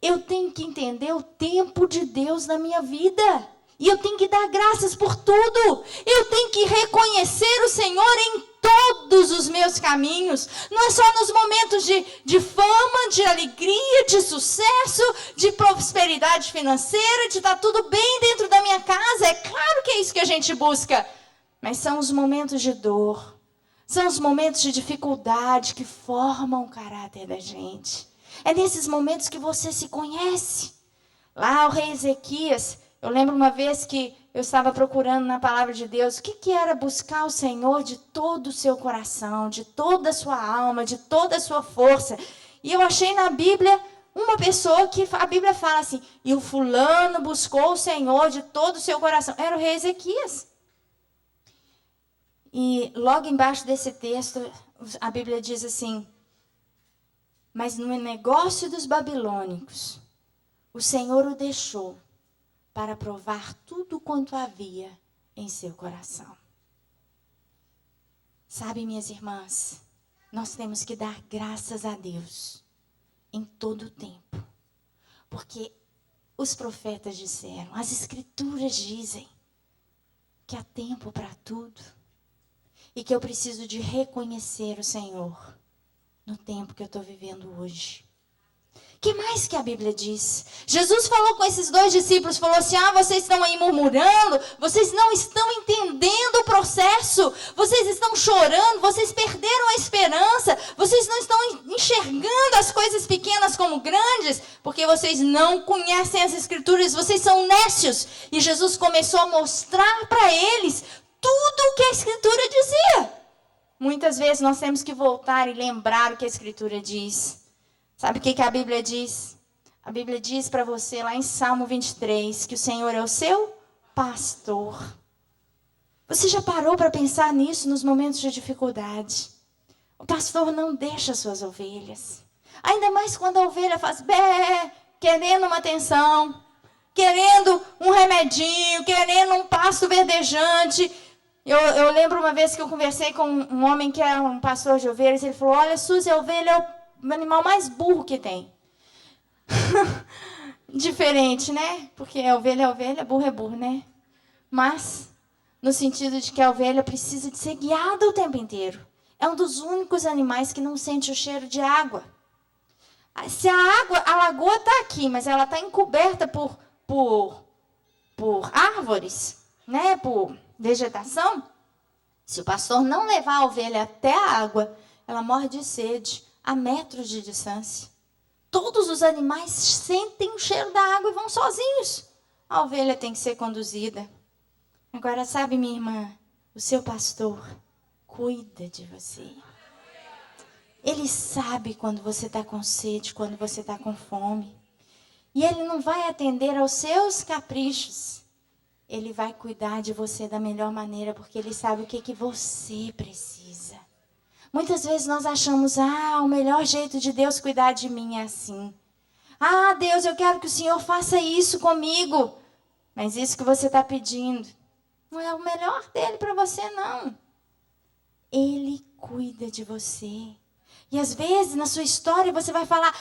Eu tenho que entender o tempo de Deus na minha vida. E eu tenho que dar graças por tudo. Eu tenho que reconhecer o Senhor em todos os meus caminhos. Não é só nos momentos de fama, de alegria, de sucesso, de prosperidade financeira, de estar tudo bem dentro da minha casa. É claro que é isso que a gente busca. Mas são os momentos de dor. São os momentos de dificuldade que formam o caráter da gente. É nesses momentos que você se conhece. Lá o rei Ezequias... Eu lembro uma vez que eu estava procurando na palavra de Deus o que era buscar o Senhor de todo o seu coração, de toda a sua alma, de toda a sua força. E eu achei na Bíblia uma pessoa que a Bíblia fala assim, e o fulano buscou o Senhor de todo o seu coração. Era o rei Ezequias. E logo embaixo desse texto, a Bíblia diz assim, mas no negócio dos babilônicos, o Senhor o deixou para provar tudo quanto havia em seu coração. Sabe, minhas irmãs, nós temos que dar graças a Deus em todo o tempo. Porque os profetas disseram, as escrituras dizem que há tempo para tudo. E que eu preciso de reconhecer o Senhor no tempo que eu estou vivendo hoje. O que mais que a Bíblia diz? Jesus falou com esses dois discípulos, falou assim, vocês estão aí murmurando, vocês não estão entendendo o processo, vocês estão chorando, vocês perderam a esperança, vocês não estão enxergando as coisas pequenas como grandes, porque vocês não conhecem as Escrituras, vocês são nécios. E Jesus começou a mostrar para eles tudo o que a Escritura dizia. Muitas vezes nós temos que voltar e lembrar o que a Escritura diz. Sabe o que a Bíblia diz? A Bíblia diz para você lá em Salmo 23 que o Senhor é o seu pastor. Você já parou para pensar nisso nos momentos de dificuldade? O pastor não deixa as suas ovelhas. Ainda mais quando a ovelha faz bé, querendo uma atenção, querendo um remedinho, querendo um pasto verdejante. Eu lembro uma vez que eu conversei com um homem que é um pastor de ovelhas. Ele falou, olha, Suzy, a ovelha é o animal mais burro que tem. Diferente, né? Porque a ovelha é ovelha, burro é burro, né? Mas, no sentido de que a ovelha precisa de ser guiada o tempo inteiro. É um dos únicos animais que não sente o cheiro de água. Se a lagoa está aqui, mas ela está encoberta por árvores, né? Por vegetação, se o pastor não levar a ovelha até a água, ela morre de sede a metros de distância. Todos os animais sentem o cheiro da água e vão sozinhos. A ovelha tem que ser conduzida. Agora, sabe, minha irmã, o seu pastor cuida de você. Ele sabe quando você está com sede, quando você está com fome. E ele não vai atender aos seus caprichos. Ele vai cuidar de você da melhor maneira, porque ele sabe o que você precisa. Muitas vezes nós achamos, o melhor jeito de Deus cuidar de mim é assim. Deus, eu quero que o Senhor faça isso comigo. Mas isso que você está pedindo não é o melhor dele para você, não. Ele cuida de você. E às vezes, na sua história, você vai falar,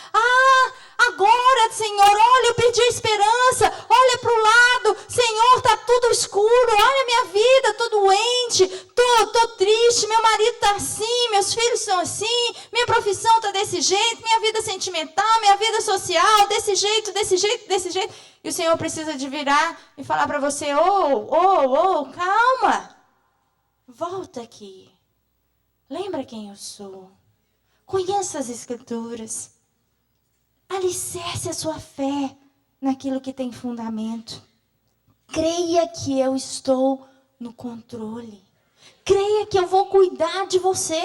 agora, Senhor, olha, eu perdi a esperança, olha para o lado, Senhor, está tudo escuro, olha a minha vida, estou doente, estou triste, meu marido está assim, meus filhos são assim, minha profissão está desse jeito, minha vida sentimental, minha vida social, desse jeito, desse jeito, desse jeito. E o Senhor precisa de virar e falar para você, calma, volta aqui, lembra quem eu sou. Conheça as Escrituras. Alicerce a sua fé naquilo que tem fundamento. Creia que eu estou no controle. Creia que eu vou cuidar de você.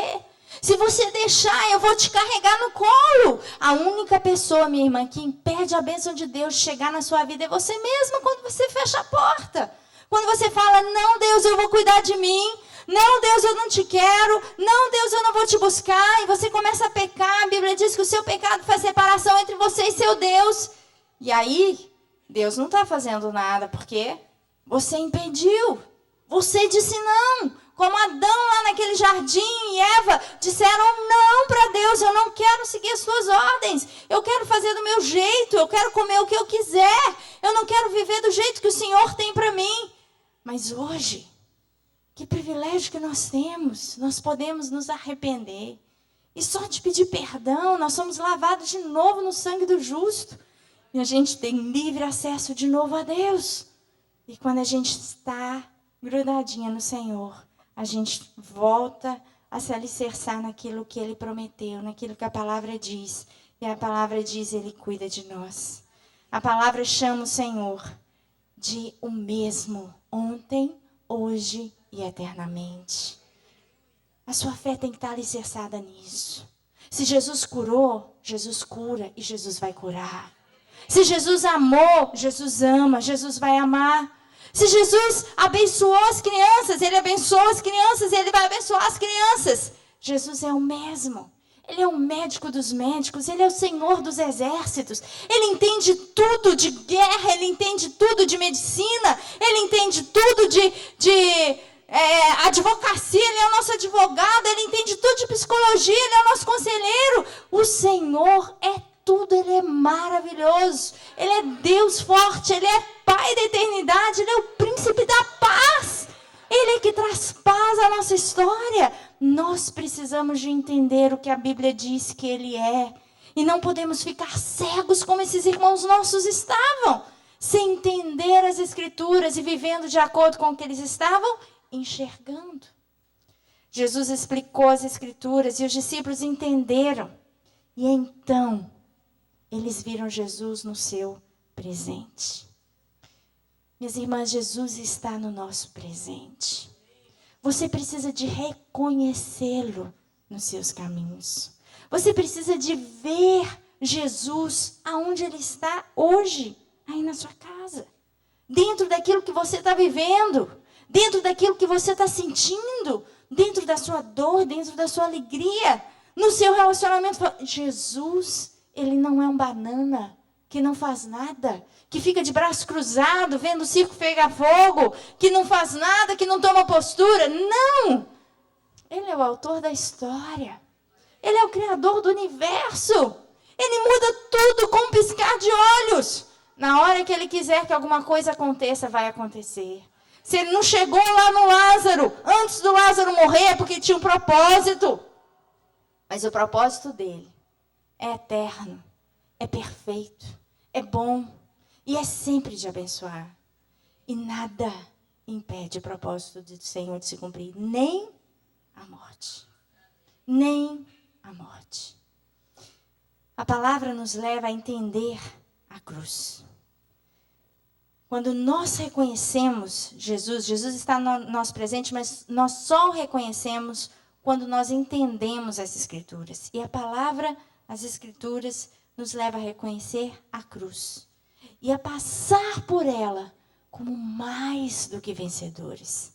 Se você deixar, eu vou te carregar no colo. A única pessoa, minha irmã, que impede a bênção de Deus de chegar na sua vida é você mesma quando você fecha a porta. Quando você fala, não, Deus, eu vou cuidar de mim. Não, Deus, eu não te quero. Não, Deus, eu não vou te buscar. E você começa a pecar. A Bíblia diz que o seu pecado faz separação entre você e seu Deus. E aí, Deus não está fazendo nada, porque você impediu. Você disse não. Como Adão lá naquele jardim e Eva disseram não para Deus. Eu não quero seguir as suas ordens. Eu quero fazer do meu jeito. Eu quero comer o que eu quiser. Eu não quero viver do jeito que o Senhor tem para mim. Mas hoje, que privilégio que nós temos. Nós podemos nos arrepender. E só de pedir perdão, nós somos lavados de novo no sangue do justo. E a gente tem livre acesso de novo a Deus. E quando a gente está grudadinha no Senhor, a gente volta a se alicerçar naquilo que Ele prometeu, naquilo que a palavra diz. E a palavra diz, Ele cuida de nós. A palavra chama o Senhor de o mesmo, ontem, hoje e eternamente. A sua fé tem que estar alicerçada nisso. Se Jesus curou, Jesus cura e Jesus vai curar. Se Jesus amou, Jesus ama, Jesus vai amar. Se Jesus abençoou as crianças, Ele abençoa as crianças e Ele vai abençoar as crianças. Jesus é o mesmo. Ele é o médico dos médicos, Ele é o Senhor dos exércitos. Ele entende tudo de guerra, Ele entende tudo de medicina, Ele entende tudo de advocacia, Ele é o nosso advogado, Ele entende tudo de psicologia, Ele é o nosso conselheiro. O Senhor é tudo, Ele é maravilhoso. Ele é Deus forte, Ele é Pai da eternidade, Ele é o príncipe da paz. Ele é que traz paz à nossa história. Nós precisamos de entender o que a Bíblia diz que Ele é. E não podemos ficar cegos como esses irmãos nossos estavam. Sem entender as Escrituras e vivendo de acordo com o que eles estavam enxergando. Jesus explicou as Escrituras e os discípulos entenderam. E então, eles viram Jesus no seu presente. Minhas irmãs, Jesus está no nosso presente. Você precisa de reconhecê-lo nos seus caminhos. Você precisa de ver Jesus aonde Ele está hoje, aí na sua casa. Dentro daquilo que você está vivendo, dentro daquilo que você está sentindo, dentro da sua dor, dentro da sua alegria, no seu relacionamento. Jesus, Ele não é um banana que não faz nada, que fica de braço cruzado, vendo o circo pegar fogo, que não faz nada, que não toma postura. Não! Ele é o autor da história. Ele é o criador do universo. Ele muda tudo com um piscar de olhos. Na hora que ele quiser que alguma coisa aconteça, vai acontecer. Se ele não chegou lá no Lázaro, antes do Lázaro morrer, é porque tinha um propósito. Mas o propósito dele é eterno, é perfeito, é bom e é sempre de abençoar. E nada impede o propósito do Senhor de se cumprir, nem a morte. Nem a morte. A palavra nos leva a entender a cruz. Quando nós reconhecemos Jesus, Jesus está no nosso presente, mas nós só o reconhecemos quando nós entendemos as Escrituras. E a palavra, as Escrituras, nos leva a reconhecer a cruz. E a passar por ela como mais do que vencedores.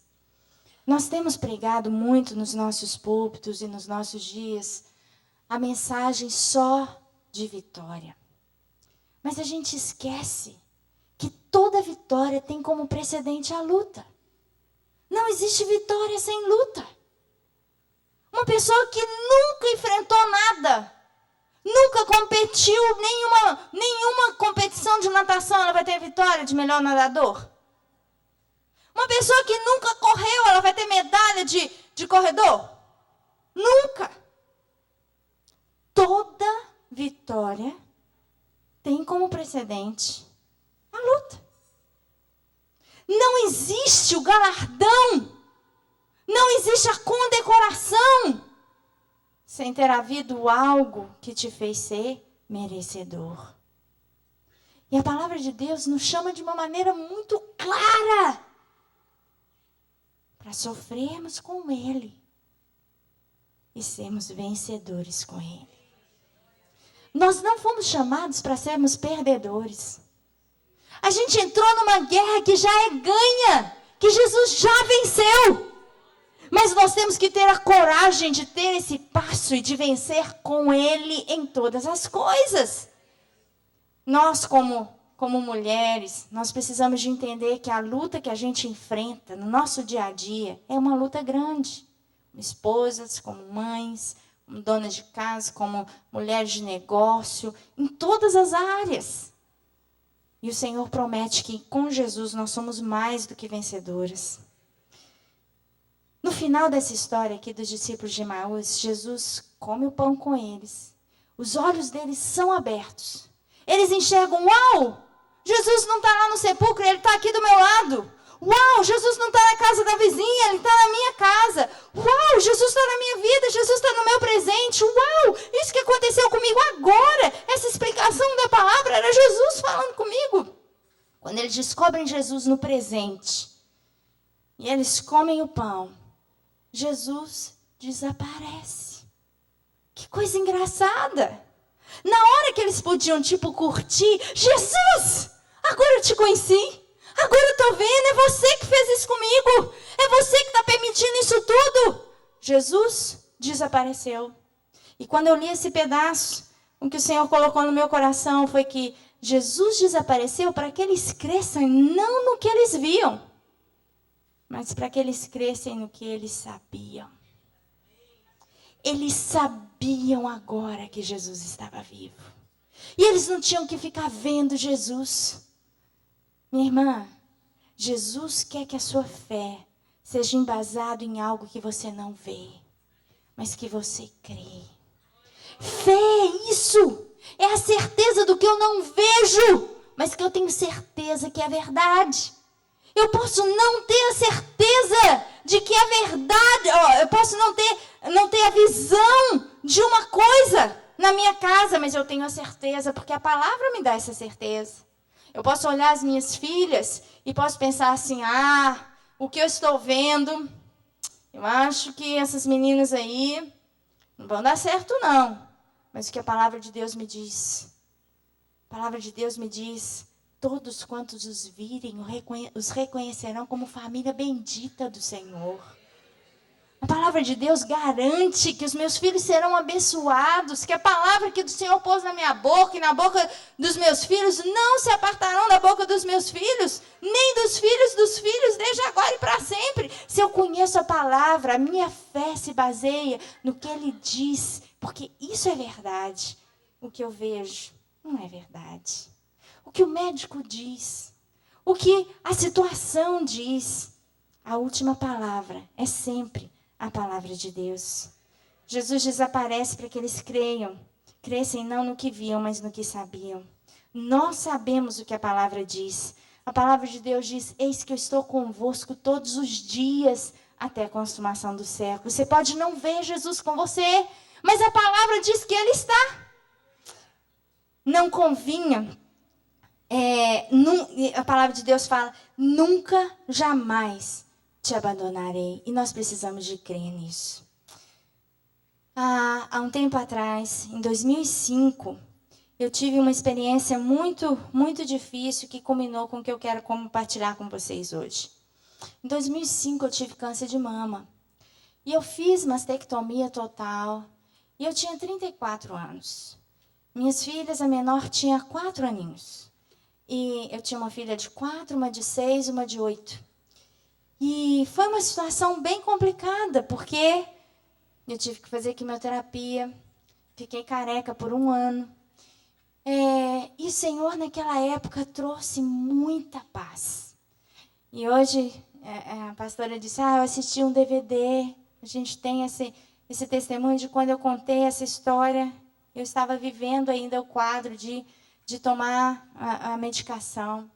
Nós temos pregado muito nos nossos púlpitos e nos nossos dias a mensagem só de vitória. Mas a gente esquece que toda vitória tem como precedente a luta. Não existe vitória sem luta. Uma pessoa que nunca enfrentou nada, nunca competiu nenhuma competição de natação, ela vai ter vitória de melhor nadador? Uma pessoa que nunca correu, ela vai ter medalha de corredor? Nunca. Toda vitória tem como precedente a luta. Não existe o galardão, não existe a condecoração sem ter havido algo que te fez ser merecedor. E a palavra de Deus nos chama de uma maneira muito clara para sofrermos com Ele e sermos vencedores com Ele. Nós não fomos chamados para sermos perdedores. A gente entrou numa guerra que já é ganha, que Jesus já venceu. Mas nós temos que ter a coragem de ter esse passo e de vencer com Ele em todas as coisas. Nós, como mulheres, nós precisamos de entender que a luta que a gente enfrenta no nosso dia a dia é uma luta grande. Como esposas, como mães, como donas de casa, como mulheres de negócio, em todas as áreas. E o Senhor promete que com Jesus nós somos mais do que vencedoras. No final dessa história aqui dos discípulos de Emaús, Jesus come o pão com eles. Os olhos deles são abertos. Eles enxergam, uau, Jesus não está lá no sepulcro, Ele está aqui do meu lado. Uau, Jesus não está na casa da vizinha, Ele está na minha casa. Uau, Jesus está na minha vida, Jesus está no meu presente. Uau, isso que aconteceu comigo agora, essa explicação da palavra era Jesus falando comigo. Quando eles descobrem Jesus no presente e eles comem o pão, Jesus desaparece. Que coisa engraçada. Na hora que eles podiam, curtir, Jesus, agora eu te conheci. Agora eu estou vendo, é você que fez isso comigo. É você que está permitindo isso tudo. Jesus desapareceu. E quando eu li esse pedaço, o que o Senhor colocou no meu coração foi que Jesus desapareceu para que eles cresçam não no que eles viam, mas para que eles crescem no que eles sabiam. Eles sabiam agora que Jesus estava vivo. E eles não tinham que ficar vendo Jesus. Minha irmã, Jesus quer que a sua fé seja embasada em algo que você não vê, mas que você crê. Fé é isso. É a certeza do que eu não vejo, mas que eu tenho certeza que é verdade. Eu posso não ter a certeza de que é verdade. Eu posso não ter a visão de uma coisa na minha casa, mas eu tenho a certeza, porque a palavra me dá essa certeza. Eu posso olhar as minhas filhas e posso pensar assim, o que eu estou vendo, eu acho que essas meninas aí não vão dar certo não. Mas o que a palavra de Deus me diz? A palavra de Deus me diz, todos quantos os virem, os reconhecerão como família bendita do Senhor. A palavra de Deus garante que os meus filhos serão abençoados, que a palavra que o Senhor pôs na minha boca e na boca dos meus filhos não se apartarão da boca dos meus filhos, nem dos filhos, desde agora e para sempre. Se eu conheço a palavra, a minha fé se baseia no que Ele diz, porque isso é verdade. O que eu vejo não é verdade. O que o médico diz, o que a situação diz, a última palavra é sempre a palavra de Deus. Jesus desaparece para que eles crescem não no que viam, mas no que sabiam. Nós sabemos o que a palavra diz. A palavra de Deus diz: eis que eu estou convosco todos os dias até a consumação do século. Você pode não ver Jesus com você, mas a palavra diz que Ele está. Não convinha, a palavra de Deus fala: nunca, jamais te abandonarei. E nós precisamos de crer nisso. Há um tempo atrás, em 2005, eu tive uma experiência muito, muito difícil que culminou com o que eu quero compartilhar com vocês hoje. Em 2005, eu tive câncer de mama. E eu fiz mastectomia total. E eu tinha 34 anos. Minhas filhas, a menor tinha 4 aninhos. E eu tinha uma filha de 4, uma de 6, uma de 8. E foi uma situação bem complicada, porque eu tive que fazer quimioterapia, fiquei careca por 1 ano. E o Senhor, naquela época, trouxe muita paz. E hoje, a pastora disse: eu assisti um DVD, a gente tem esse testemunho de quando eu contei essa história, eu estava vivendo ainda o quadro de tomar a medicação.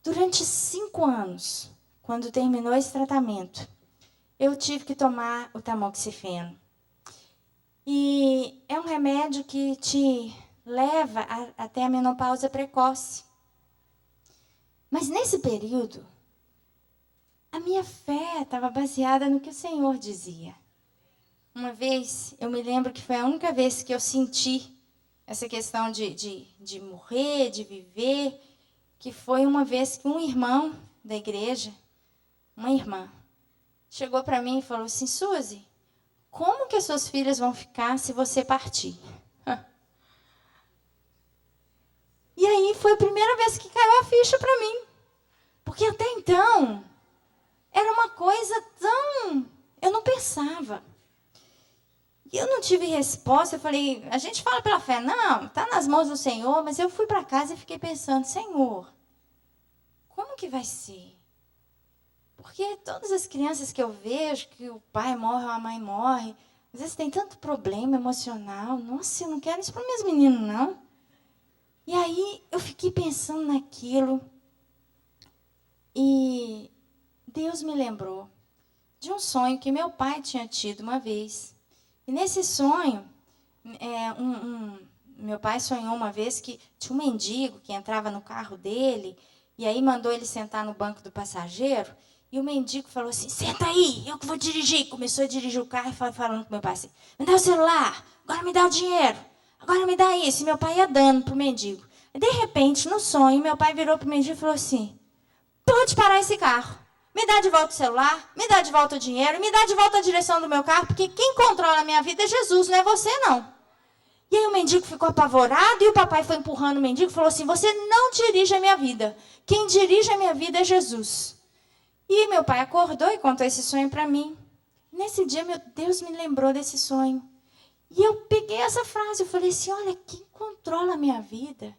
Durante 5 anos, quando terminou esse tratamento, eu tive que tomar o tamoxifeno. E é um remédio que te leva até a menopausa precoce. Mas nesse período, a minha fé estava baseada no que o Senhor dizia. Uma vez, eu me lembro que foi a única vez que eu senti essa questão de morrer, de viver, que foi uma vez que um irmão da igreja, uma irmã, chegou para mim e falou assim: Suzy, como que as suas filhas vão ficar se você partir? E aí foi a primeira vez que caiu a ficha para mim. Porque até então, era uma coisa tão... eu não pensava. E eu não tive resposta. Eu falei, a gente fala pela fé, não, está nas mãos do Senhor. Mas eu fui para casa e fiquei pensando: Senhor, como que vai ser? Porque todas as crianças que eu vejo, que o pai morre ou a mãe morre, às vezes tem tanto problema emocional. Nossa, eu não quero isso para os meus meninos, não. E aí eu fiquei pensando naquilo. E Deus me lembrou de um sonho que meu pai tinha tido uma vez. E nesse sonho, meu pai sonhou uma vez que tinha um mendigo que entrava no carro dele, e aí mandou ele sentar no banco do passageiro, e o mendigo falou assim: senta aí, eu que vou dirigir. Começou a dirigir o carro e foi falando com meu pai assim: me dá o celular, agora me dá o dinheiro, agora me dá isso. E meu pai ia dando para o mendigo. E de repente, no sonho, meu pai virou para o mendigo e falou assim: pode parar esse carro. Me dá de volta o celular, me dá de volta o dinheiro, me dá de volta a direção do meu carro, porque quem controla a minha vida é Jesus, não é você, não. E aí o mendigo ficou apavorado e o papai foi empurrando o mendigo e falou assim: você não dirige a minha vida. Quem dirige a minha vida é Jesus. E meu pai acordou e contou esse sonho para mim. Nesse dia, Deus me lembrou desse sonho. E eu peguei essa frase, eu falei assim: olha, quem controla a minha vida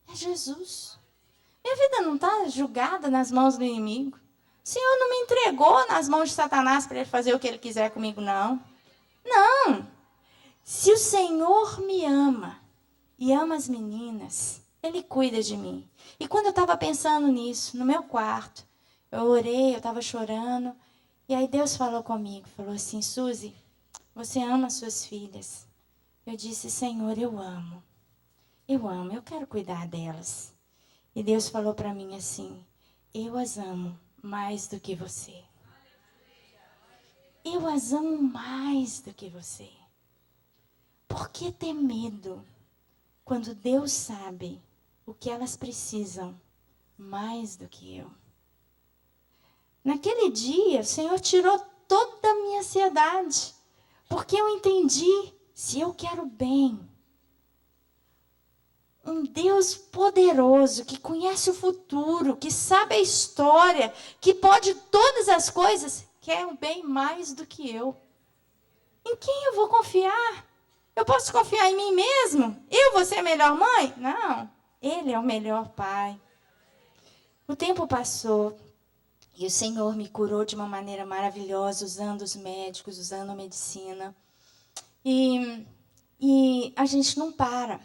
é Jesus. Minha vida não está julgada nas mãos do inimigo. O Senhor não me entregou nas mãos de Satanás para ele fazer o que ele quiser comigo, não. Não. Se o Senhor me ama e ama as meninas, Ele cuida de mim. E quando eu estava pensando nisso, no meu quarto, eu orei, eu estava chorando, e aí Deus falou comigo, falou assim: Suzy, você ama as suas filhas? Eu disse: Senhor, eu amo, eu quero cuidar delas. E Deus falou para mim assim: eu as amo mais do que você. Eu as amo mais do que você. Por que ter medo quando Deus sabe o que elas precisam mais do que eu? Naquele dia, o Senhor tirou toda a minha ansiedade. Porque eu entendi, se eu quero bem, um Deus poderoso, que conhece o futuro, que sabe a história, que pode todas as coisas, quer o bem mais do que eu. Em quem eu vou confiar? Eu posso confiar em mim mesmo? Eu vou ser a melhor mãe? Não, Ele é o melhor pai. O tempo passou e o Senhor me curou de uma maneira maravilhosa, usando os médicos, usando a medicina. E a gente não para.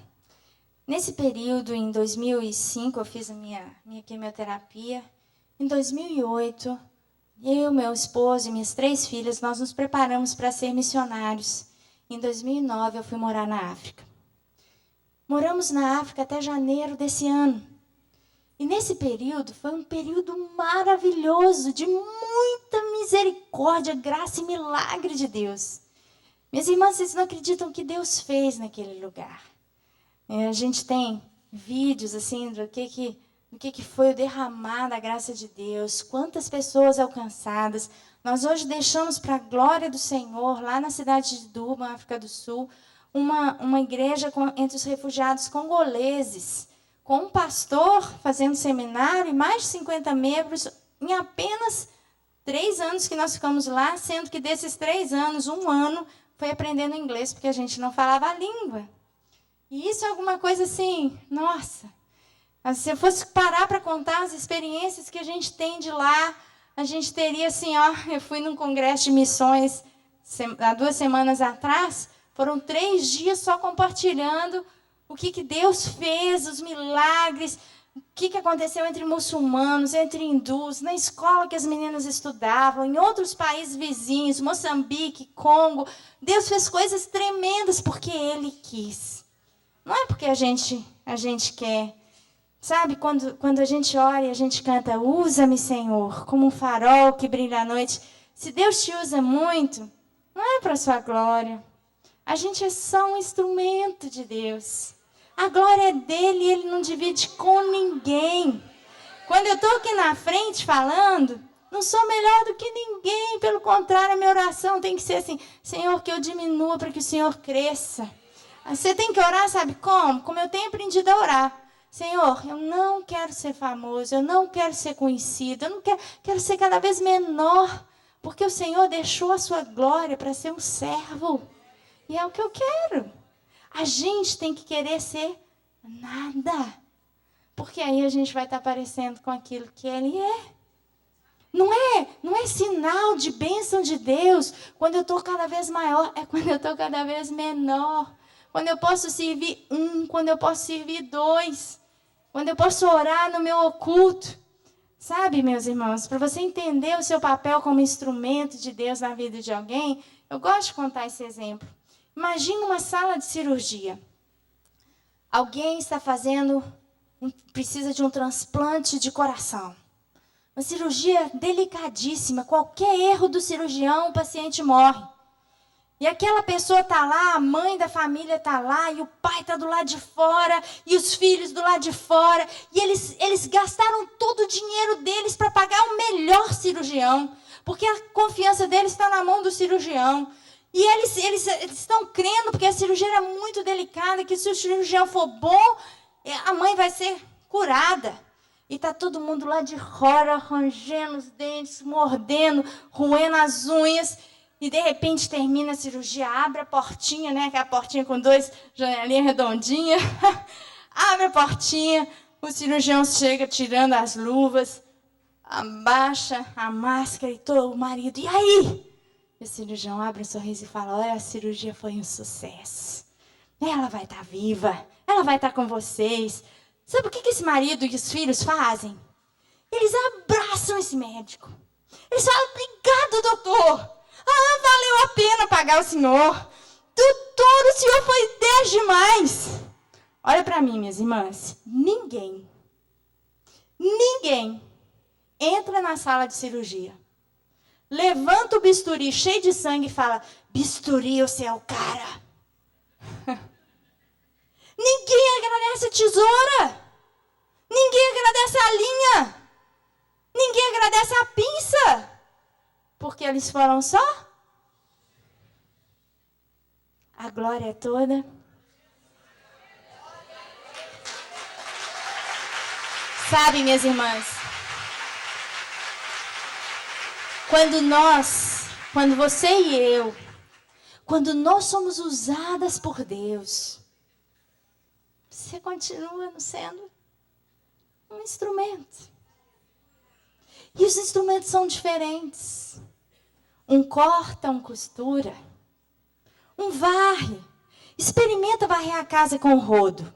Nesse período, em 2005, eu fiz a minha quimioterapia. Em 2008, eu, meu esposo e minhas 3 filhas, nós nos preparamos para ser missionários. Em 2009, eu fui morar na África. Moramos na África até janeiro desse ano. E nesse período, foi um período maravilhoso, de muita misericórdia, graça e milagre de Deus. Minhas irmãs, vocês não acreditam o que Deus fez naquele lugar. A gente tem vídeos assim do que foi o derramar da graça de Deus, quantas pessoas alcançadas. Nós hoje deixamos para a glória do Senhor, lá na cidade de Durban, África do Sul, uma igreja entre os refugiados congoleses, com um pastor fazendo seminário e mais de 50 membros em apenas 3 anos que nós ficamos lá, sendo que desses 3 anos, 1 ano foi aprendendo inglês, porque a gente não falava a língua. E isso é alguma coisa assim, nossa, se eu fosse parar para contar as experiências que a gente tem de lá, a gente teria assim, eu fui num congresso de missões há 2 semanas atrás, foram 3 dias só compartilhando o que Deus fez, os milagres, o que aconteceu entre muçulmanos, entre hindus, na escola que as meninas estudavam, em outros países vizinhos, Moçambique, Congo. Deus fez coisas tremendas porque Ele quis. Não é porque a gente quer. Sabe, quando a gente ora e a gente canta, usa-me, Senhor, como um farol que brilha à noite. Se Deus te usa muito, não é para a sua glória. A gente é só um instrumento de Deus. A glória é dele e ele não divide com ninguém. Quando eu estou aqui na frente falando, não sou melhor do que ninguém. Pelo contrário, a minha oração tem que ser assim, Senhor, que eu diminua para que o Senhor cresça. Você tem que orar, sabe como? Como eu tenho aprendido a orar. Senhor, eu não quero ser famoso, eu não quero ser conhecido, eu não quero ser cada vez menor, porque o Senhor deixou a sua glória para ser um servo. E é o que eu quero. A gente tem que querer ser nada, porque aí a gente vai estar parecendo com aquilo que Ele é. Não é sinal de bênção de Deus quando eu estou cada vez maior, é quando eu estou cada vez menor. Quando eu posso servir 1, quando eu posso servir 2. Quando eu posso orar no meu oculto. Sabe, meus irmãos, para você entender o seu papel como instrumento de Deus na vida de alguém, eu gosto de contar esse exemplo. Imagina uma sala de cirurgia. Alguém está precisa de um transplante de coração. Uma cirurgia delicadíssima. Qualquer erro do cirurgião, o paciente morre. E aquela pessoa está lá, a mãe da família está lá, e o pai está do lado de fora, e os filhos do lado de fora. E eles gastaram todo o dinheiro deles para pagar o melhor cirurgião, porque a confiança deles está na mão do cirurgião. E eles estão crendo, porque a cirurgia era muito delicada, que se o cirurgião for bom, a mãe vai ser curada. E está todo mundo lá de fora, rangendo os dentes, mordendo, roendo as unhas. E, de repente, termina a cirurgia, abre a portinha, né? Aquela portinha com 2 janelinhas redondinhas. Abre a portinha, o cirurgião chega tirando as luvas, abaixa a máscara e todo o marido. E aí? E o cirurgião abre um sorriso e fala, olha, a cirurgia foi um sucesso. Ela vai estar viva, ela vai estar com vocês. Sabe o que esse marido e os filhos fazem? Eles abraçam esse médico. Eles falam, obrigado, doutor. Valeu a pena pagar o senhor. Doutor, o senhor foi 10 demais. Olha para mim, minhas irmãs. Ninguém entra na sala de cirurgia, levanta o bisturi cheio de sangue e fala, bisturi, você é o cara. Ninguém agradece a tesoura. Ninguém agradece a linha. Ninguém agradece a pinça. porque eles foram só? A glória é toda. Sabe, minhas irmãs, quando você e eu, quando nós somos usadas por Deus, você continua sendo um instrumento. E os instrumentos são diferentes. Um corta, um costura. Um varre. Experimenta varrer a casa com o rodo.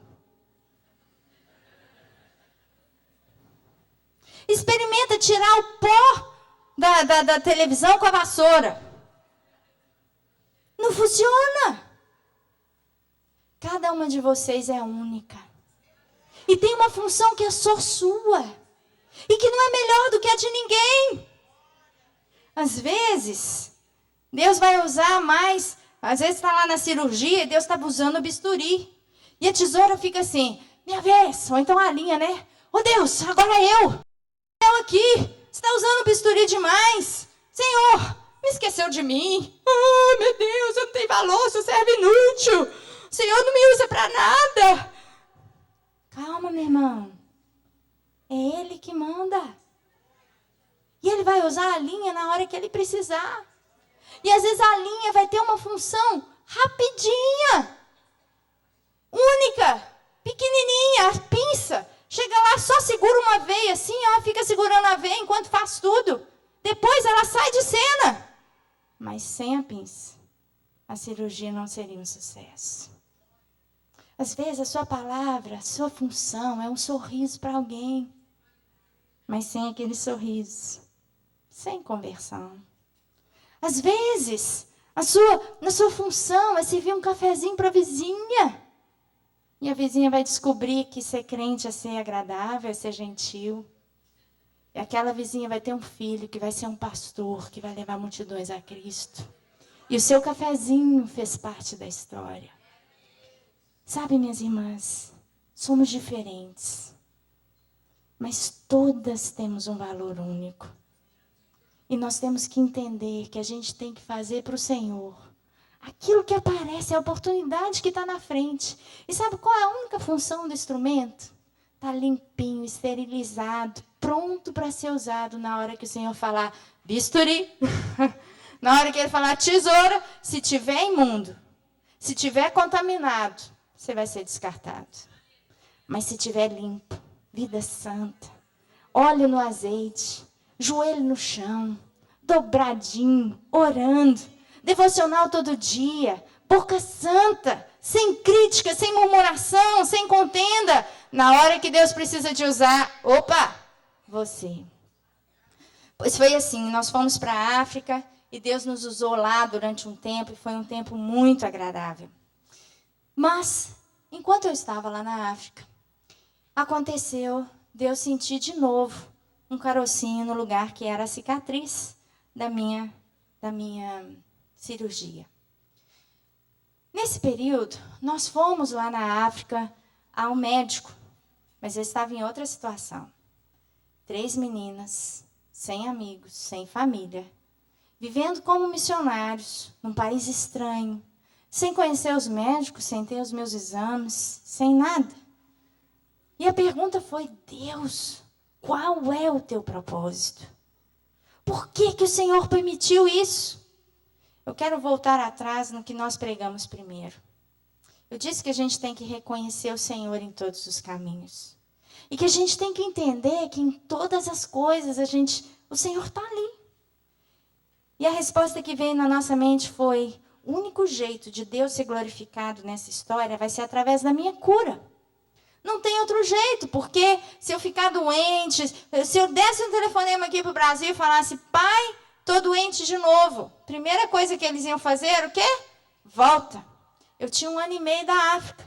Experimenta tirar o pó da televisão com a vassoura. Não funciona. Cada uma de vocês é única. E tem uma função que é só sua. E que não é melhor do que a de ninguém. Às vezes, Deus vai usar mais. Às vezes está lá na cirurgia e Deus está usando o bisturi. E a tesoura fica assim, minha vez. Ou então a linha, né? Oh Deus, agora eu aqui. Você está usando o bisturi demais. Senhor, me esqueceu de mim. Oh, meu Deus, eu não tenho valor, seu servo inútil. O Senhor não me usa para nada. Calma, meu irmão. É Ele que manda. E Ele vai usar a linha na hora que Ele precisar. E às vezes a linha vai ter uma função rapidinha. Única. Pequenininha, a pinça. Chega lá, só segura uma veia assim, ó, fica segurando a veia enquanto faz tudo. Depois ela sai de cena. Mas sem a pinça, a cirurgia não seria um sucesso. Às vezes a sua palavra, a sua função é um sorriso para alguém. Mas sem aquele sorriso, sem conversão. Às vezes, na sua função é servir um cafezinho para a vizinha. E a vizinha vai descobrir que ser crente é ser agradável, é ser gentil. E aquela vizinha vai ter um filho que vai ser um pastor, que vai levar multidões a Cristo. E o seu cafezinho fez parte da história. Sabe, minhas irmãs, somos diferentes. Mas todas temos um valor único. E nós temos que entender que a gente tem que fazer para o Senhor aquilo que aparece, a oportunidade que está na frente. E sabe qual é a única função do instrumento? Está limpinho, esterilizado, pronto para ser usado na hora que o Senhor falar bisturi. Na hora que Ele falar tesoura, se tiver imundo, se tiver contaminado, você vai ser descartado. Mas se tiver limpo, vida santa, óleo no azeite, joelho no chão, dobradinho, orando, devocional todo dia, boca santa, sem crítica, sem murmuração, sem contenda. Na hora que Deus precisa de usar, opa, você. Pois foi assim, nós fomos para a África e Deus nos usou lá durante um tempo e foi um tempo muito agradável. Mas, enquanto eu estava lá na África, aconteceu de eu sentir de novo um carocinho no lugar que era a cicatriz da minha cirurgia. Nesse período, nós fomos lá na África ao médico, mas eu estava em outra situação. 3 meninas, sem amigos, sem família, vivendo como missionários, num país estranho, sem conhecer os médicos, sem ter os meus exames, sem nada. E a pergunta foi, Deus, qual é o teu propósito? Por que o Senhor permitiu isso? Eu quero voltar atrás no que nós pregamos primeiro. Eu disse que a gente tem que reconhecer o Senhor em todos os caminhos. E que a gente tem que entender que em todas as coisas o Senhor está ali. E a resposta que veio na nossa mente foi, o único jeito de Deus ser glorificado nessa história vai ser através da minha cura. Não tem outro jeito, porque se eu ficar doente, se eu desse um telefonema aqui para o Brasil e falasse, pai, estou doente de novo. Primeira coisa que eles iam fazer era o quê? Volta. Eu tinha 1 ano e meio da África.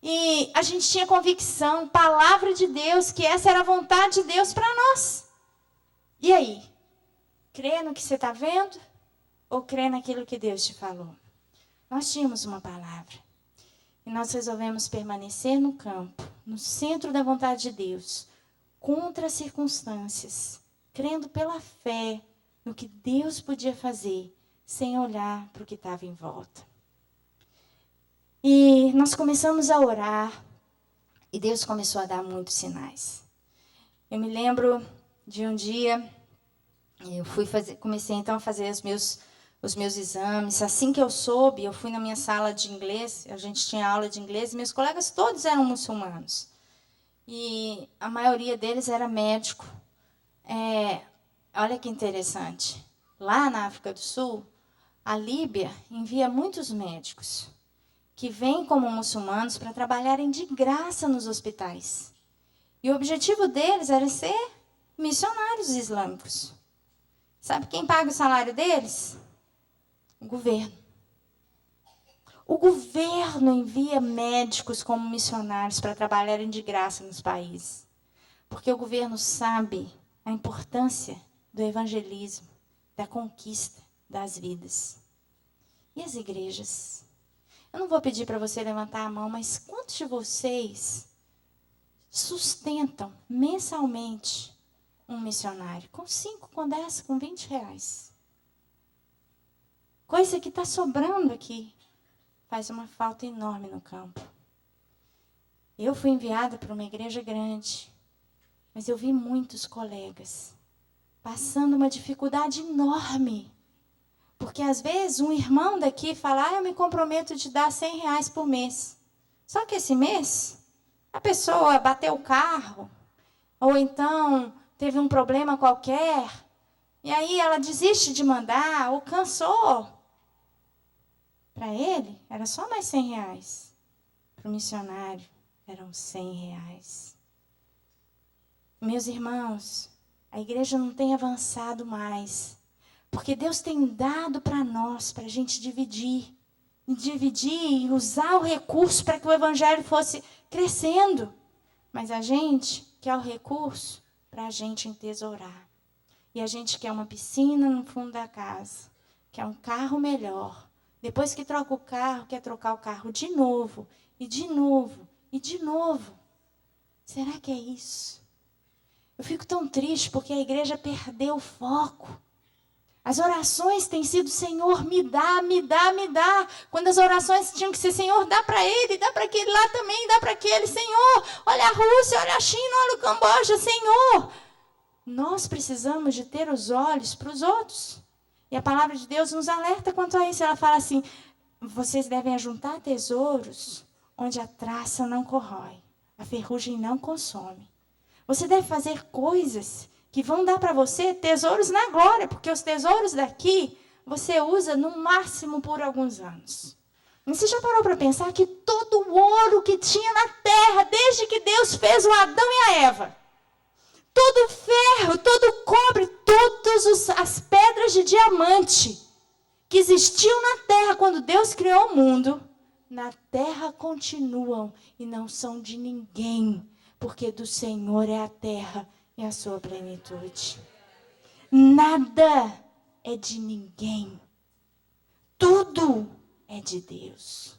E a gente tinha convicção, palavra de Deus, que essa era a vontade de Deus para nós. E aí? Crê no que você está vendo? Ou crê naquilo que Deus te falou? Nós tínhamos uma palavra. E nós resolvemos permanecer no campo, no centro da vontade de Deus, contra as circunstâncias, crendo pela fé no que Deus podia fazer, sem olhar para o que estava em volta. E nós começamos a orar, e Deus começou a dar muitos sinais. Eu me lembro de um dia, comecei então a fazer os meus exames. Assim que eu soube, eu fui na minha sala de inglês, a gente tinha aula de inglês, e meus colegas todos eram muçulmanos. E a maioria deles era médico. Olha que interessante. Lá na África do Sul, a Líbia envia muitos médicos que vêm como muçulmanos para trabalharem de graça nos hospitais. E o objetivo deles era ser missionários islâmicos. Sabe quem paga o salário deles? O governo. O governo envia médicos como missionários para trabalharem de graça nos países. Porque o governo sabe a importância do evangelismo, da conquista das vidas. E as igrejas? Eu não vou pedir para você levantar a mão, mas quantos de vocês sustentam mensalmente um missionário? Com 5, com 10, com 20 reais. Coisa que está sobrando aqui. Faz uma falta enorme no campo. Eu fui enviada para uma igreja grande, mas eu vi muitos colegas passando uma dificuldade enorme. Porque às vezes um irmão daqui fala, eu me comprometo de dar 100 reais por mês. Só que esse mês, a pessoa bateu o carro, ou então teve um problema qualquer, e aí ela desiste de mandar, ou cansou. Para ele, era só mais 100 reais. Para o missionário, eram 100 reais. Meus irmãos, a igreja não tem avançado mais. Porque Deus tem dado para nós, para a gente dividir e usar o recurso para que o evangelho fosse crescendo. Mas a gente quer o recurso para a gente entesourar. E a gente quer uma piscina no fundo da casa, quer um carro melhor. Depois que troca o carro, quer trocar o carro de novo, e de novo, e de novo. Será que é isso? Eu fico tão triste porque a igreja perdeu o foco. As orações têm sido, Senhor, me dá, me dá, me dá. Quando as orações tinham que ser, Senhor, dá para ele, dá para aquele lá também, dá para aquele. Senhor, olha a Rússia, olha a China, olha o Camboja, Senhor. Nós precisamos de ter os olhos para os outros. E a palavra de Deus nos alerta quanto a isso. Ela fala assim, vocês devem ajuntar tesouros onde a traça não corrói, a ferrugem não consome. Você deve fazer coisas que vão dar para você tesouros na glória, porque os tesouros daqui você usa no máximo por alguns anos. Mas você já parou para pensar que todo o ouro que tinha na terra, desde que Deus fez o Adão e a Eva, todo o ferro, todo o cobre, todas as pedras de diamante que existiam na terra quando Deus criou o mundo, na terra continuam e não são de ninguém, porque do Senhor é a terra e a sua plenitude. Nada é de ninguém. Tudo é de Deus.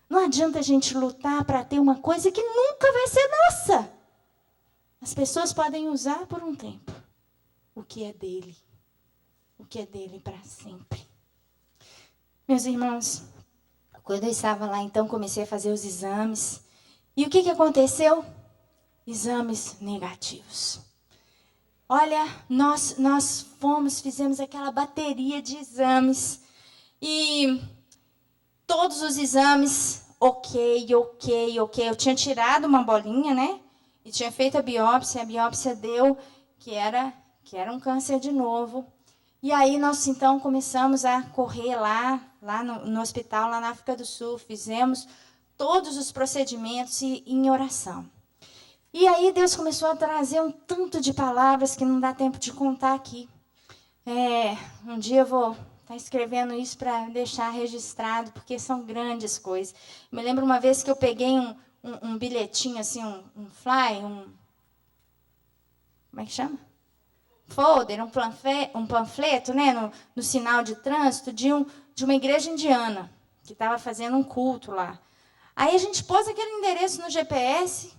Não adianta a gente lutar para ter uma coisa que nunca vai ser nossa. As pessoas podem usar por um tempo o que é dele. O que é dele para sempre. Meus irmãos, quando eu estava lá, então comecei a fazer os exames. E o que aconteceu? Exames negativos. Olha, nós fizemos aquela bateria de exames. E todos os exames, ok. Eu tinha tirado uma bolinha, né? E tinha feito a biópsia deu que era um câncer de novo. E aí nós então começamos a correr lá no hospital, lá na África do Sul, fizemos todos os procedimentos em oração. E aí Deus começou a trazer um tanto de palavras que não dá tempo de contar aqui. Um dia eu vou estar escrevendo isso para deixar registrado, porque são grandes coisas. Me lembro uma vez que eu peguei um bilhetinho, assim, um fly, como é que chama? Folder, um panfleto, né, no sinal de trânsito de uma igreja indiana, que estava fazendo um culto lá. Aí a gente pôs aquele endereço no GPS,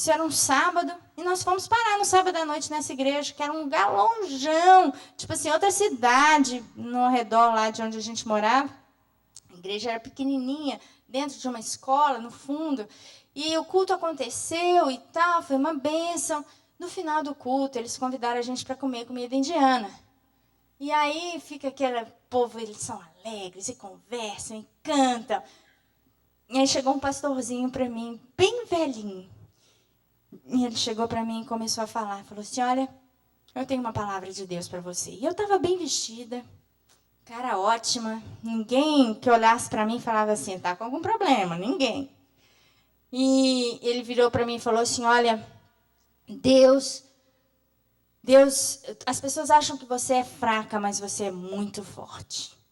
Isso era um sábado, e nós fomos parar no sábado à noite nessa igreja, que era um lugar lonjão, tipo assim, outra cidade, no redor lá de onde a gente morava. A igreja era pequenininha, dentro de uma escola, no fundo. E o culto aconteceu e tal, foi uma bênção. No final do culto, eles convidaram a gente para comer comida indiana. E aí fica aquele povo, eles são alegres e conversam e cantam. E aí chegou um pastorzinho para mim, bem velhinho. E ele chegou para mim e começou a falar. Falou assim, olha, eu tenho uma palavra de Deus para você. E eu estava bem vestida, cara ótima. Ninguém que olhasse para mim falava assim, tá com algum problema, ninguém. E ele virou para mim e falou assim, olha, Deus, as pessoas acham que você é fraca, mas você é muito forte.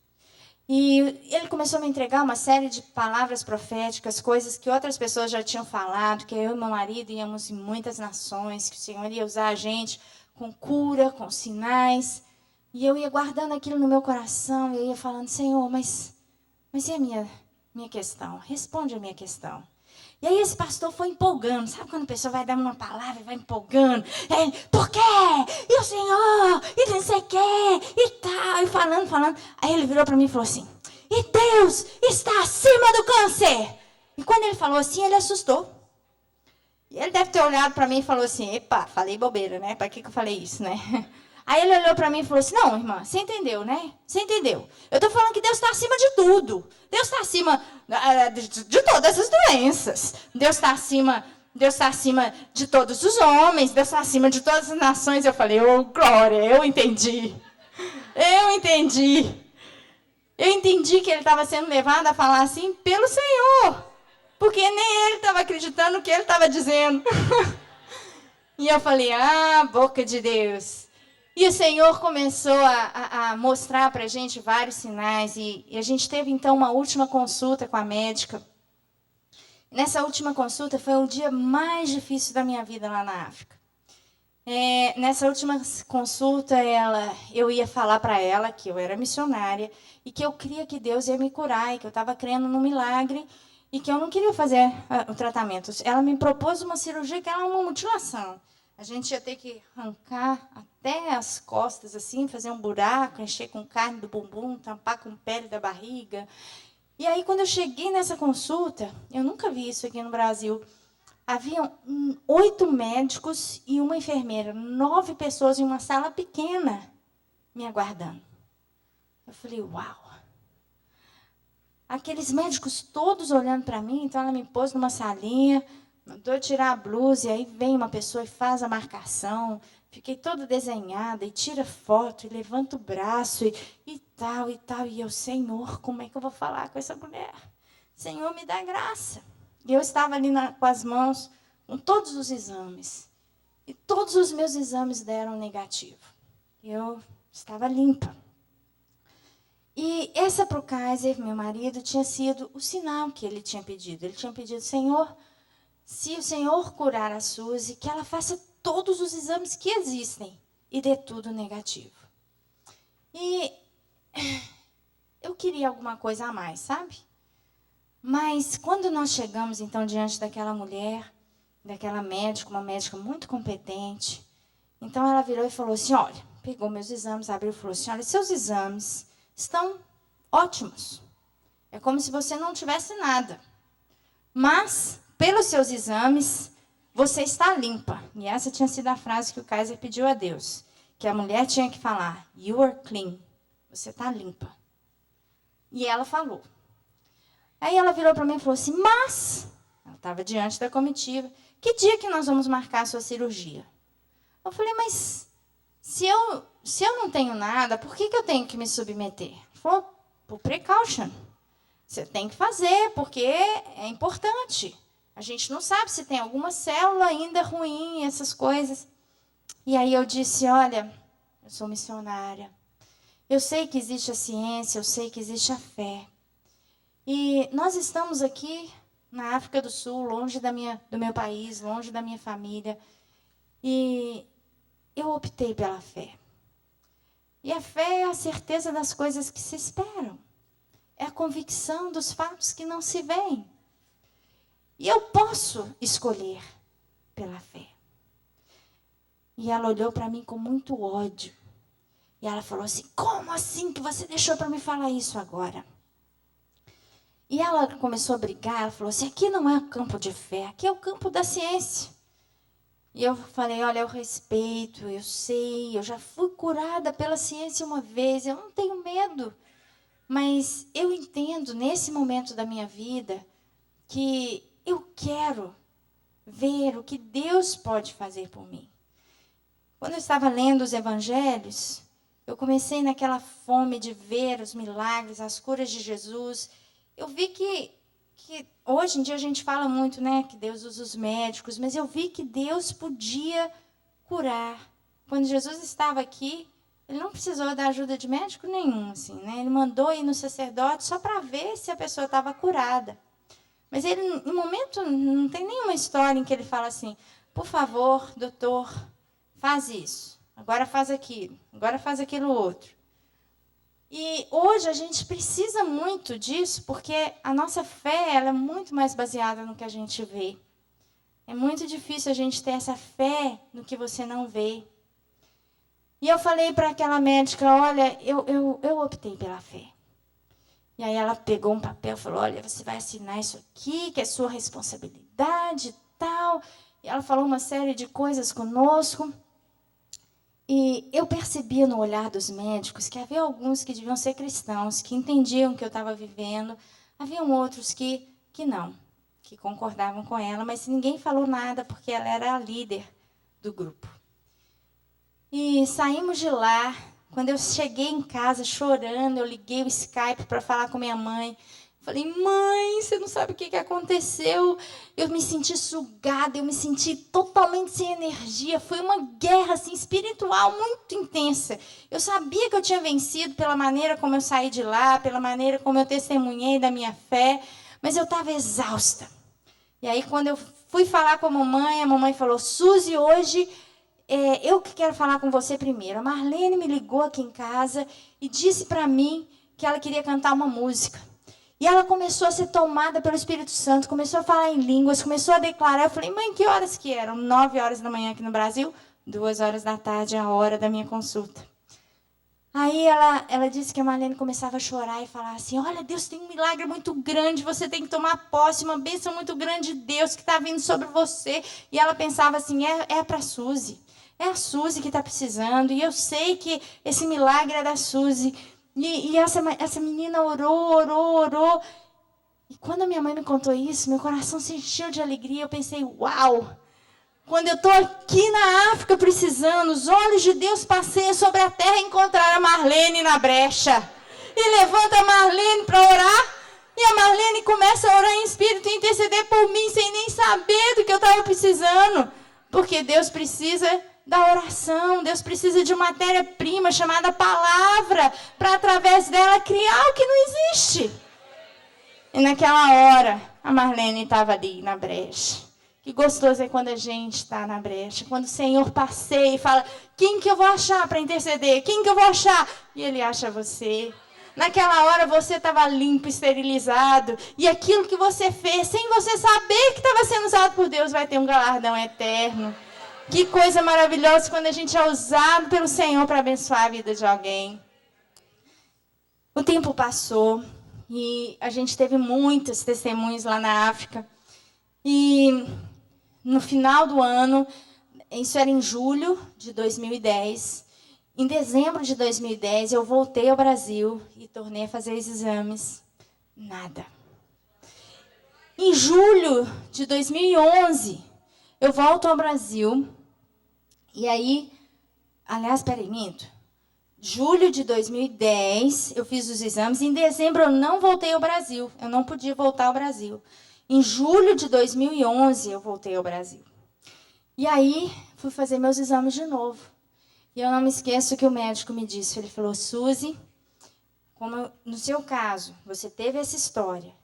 E ele começou a me entregar uma série de palavras proféticas, coisas que outras pessoas já tinham falado, que eu e meu marido íamos em muitas nações, que o Senhor ia usar a gente com cura, com sinais. E eu ia guardando aquilo no meu coração, eu ia falando, Senhor, mas e a minha questão? Responde a minha questão. E aí esse pastor foi empolgando. Sabe quando a pessoa vai dar uma palavra e vai empolgando? Ele, por quê? E o Senhor? E não sei o quê? E tal. E falando. Aí ele virou para mim e falou assim, e Deus está acima do câncer. E quando ele falou assim, ele assustou. E ele deve ter olhado para mim e falou assim, epa, falei bobeira, né? Para que eu falei isso, né? Aí ele olhou para mim e falou assim, não, irmã, você entendeu, né? Você entendeu. Eu estou falando que Deus está acima de tudo. Deus está acima de todas as doenças. Deus está acima de todos os homens. Deus está acima de todas as nações. Eu falei, oh, glória, eu entendi. Eu entendi que ele estava sendo levado a falar assim pelo Senhor. Porque nem ele estava acreditando no que ele estava dizendo. E eu falei, boca de Deus. E o Senhor começou a mostrar para a gente vários sinais. E a gente teve, então, uma última consulta com a médica. Nessa última consulta foi o dia mais difícil da minha vida lá na África. Nessa última consulta, eu ia falar para ela que eu era missionária e que eu cria que Deus ia me curar e que eu estava crendo no milagre e que eu não queria fazer o tratamento. Ela me propôs uma cirurgia que era uma mutilação. A gente ia ter que arrancar até as costas, assim, fazer um buraco, encher com carne do bumbum, tampar com pele da barriga. E aí, quando eu cheguei nessa consulta, eu nunca vi isso aqui no Brasil, haviam 8 médicos e uma enfermeira, 9 pessoas em uma sala pequena me aguardando. Eu falei, uau! Aqueles médicos todos olhando para mim, então ela me pôs numa salinha, mandou tirar a blusa, e aí vem uma pessoa e faz a marcação. Fiquei toda desenhada, e tira foto, e levanta o braço, e tal. E eu, Senhor, como é que eu vou falar com essa mulher? Senhor, me dá graça. E eu estava ali com as mãos, com todos os exames. E todos os meus exames deram negativo. Eu estava limpa. E essa para o Kaiser, meu marido, tinha sido o sinal que ele tinha pedido. Ele tinha pedido, Senhor, se o Senhor curar a Suzy, que ela faça todos os exames que existem e dê tudo negativo. E eu queria alguma coisa a mais, sabe? Mas quando nós chegamos, então, diante daquela mulher, daquela médica, uma médica muito competente, então ela virou e falou assim, olha, pegou meus exames, abriu e falou assim, olha, seus exames estão ótimos. É como se você não tivesse nada. Mas, pelos seus exames, você está limpa. E essa tinha sido a frase que o Kaiser pediu a Deus. Que a mulher tinha que falar, you are clean. Você está limpa. E ela falou. Aí ela virou para mim e falou assim, mas, ela estava diante da comitiva, que dia que nós vamos marcar a sua cirurgia? Eu falei, mas se eu não tenho nada, por que eu tenho que me submeter? Ele falou, por precaution. Você tem que fazer, porque é importante. A gente não sabe se tem alguma célula ainda ruim, essas coisas. E aí eu disse, olha, eu sou missionária. Eu sei que existe a ciência, eu sei que existe a fé. E nós estamos aqui na África do Sul, longe do meu país, longe da minha família. E eu optei pela fé. E a fé é a certeza das coisas que se esperam. É a convicção dos fatos que não se veem. E eu posso escolher pela fé. E ela olhou para mim com muito ódio. E ela falou assim, como assim que você deixou para me falar isso agora? E ela começou a brigar, ela falou assim, aqui não é o campo de fé, aqui é o campo da ciência. E eu falei, olha, eu respeito, eu sei, eu já fui curada pela ciência uma vez, eu não tenho medo. Mas eu entendo, nesse momento da minha vida, que eu quero ver o que Deus pode fazer por mim. Quando eu estava lendo os evangelhos, eu comecei naquela fome de ver os milagres, as curas de Jesus. Eu vi que hoje em dia a gente fala muito, né, que Deus usa os médicos, mas eu vi que Deus podia curar. Quando Jesus estava aqui, ele não precisou da ajuda de médico nenhum, assim, né? Ele mandou ir no sacerdote só para ver se a pessoa estava curada. Mas ele, no momento, não tem nenhuma história em que ele fala assim, por favor, doutor, faz isso, agora faz aquilo, agora faz aquilo outro. E hoje a gente precisa muito disso, porque a nossa fé ela é muito mais baseada no que a gente vê. É muito difícil a gente ter essa fé no que você não vê. E eu falei para aquela médica, olha, eu optei pela fé. E aí ela pegou um papel e falou, olha, você vai assinar isso aqui, que é sua responsabilidade e tal. E ela falou uma série de coisas conosco. E eu percebia no olhar dos médicos que havia alguns que deviam ser cristãos, que entendiam o que eu estava vivendo. Haviam outros que não, que concordavam com ela, mas ninguém falou nada porque ela era a líder do grupo. E saímos de lá. Quando eu cheguei em casa chorando, eu liguei o Skype para falar com minha mãe. Falei, mãe, você não sabe o que aconteceu. Eu me senti sugada, eu me senti totalmente sem energia. Foi uma guerra assim, espiritual muito intensa. Eu sabia que eu tinha vencido pela maneira como eu saí de lá, pela maneira como eu testemunhei da minha fé, mas eu estava exausta. E aí, quando eu fui falar com a mamãe falou, Suzy, hoje eu que quero falar com você primeiro. A Marlene me ligou aqui em casa e disse para mim que ela queria cantar uma música. E ela começou a ser tomada pelo Espírito Santo, começou a falar em línguas, começou a declarar. Eu falei, mãe, que horas que eram? 9 horas da manhã aqui no Brasil, 2 horas da tarde, a hora da minha consulta. Aí ela disse que a Marlene começava a chorar e falar assim, olha, Deus tem um milagre muito grande, você tem que tomar posse, uma bênção muito grande de Deus que está vindo sobre você. E ela pensava assim, é para a Suzy. É a Suzy que está precisando, e eu sei que esse milagre é da Suzy. E essa menina orou. E quando a minha mãe me contou isso, meu coração se encheu de alegria. Eu pensei, uau! Quando eu estou aqui na África precisando, os olhos de Deus passeiam sobre a terra e encontraram a Marlene na brecha. E levanta a Marlene para orar. E a Marlene começa a orar em espírito e interceder por mim, sem nem saber do que eu estava precisando. Porque Deus precisa da oração, Deus precisa de uma matéria-prima chamada palavra, para através dela criar o que não existe. E naquela hora, a Marlene estava ali na brecha. Que gostoso é quando a gente está na brecha, quando o Senhor passeia e fala, quem que eu vou achar para interceder? Quem que eu vou achar? E Ele acha você. Naquela hora você estava limpo, esterilizado, e aquilo que você fez, sem você saber que estava sendo usado por Deus, vai ter um galardão eterno. Que coisa maravilhosa quando a gente é usado pelo Senhor para abençoar a vida de alguém. O tempo passou e a gente teve muitos testemunhos lá na África. E no final do ano, isso era em julho de 2010, em dezembro de 2010, eu voltei ao Brasil e tornei a fazer os exames. Nada. Em julho de 2011, eu volto ao Brasil. E aí, aliás, minto. Julho de 2010, eu fiz os exames. Em dezembro, eu não voltei ao Brasil. Eu não podia voltar ao Brasil. Em julho de 2011, eu voltei ao Brasil. E aí, fui fazer meus exames de novo. E eu não me esqueço que o médico me disse. Ele falou, Suzy, como no seu caso, você teve essa história,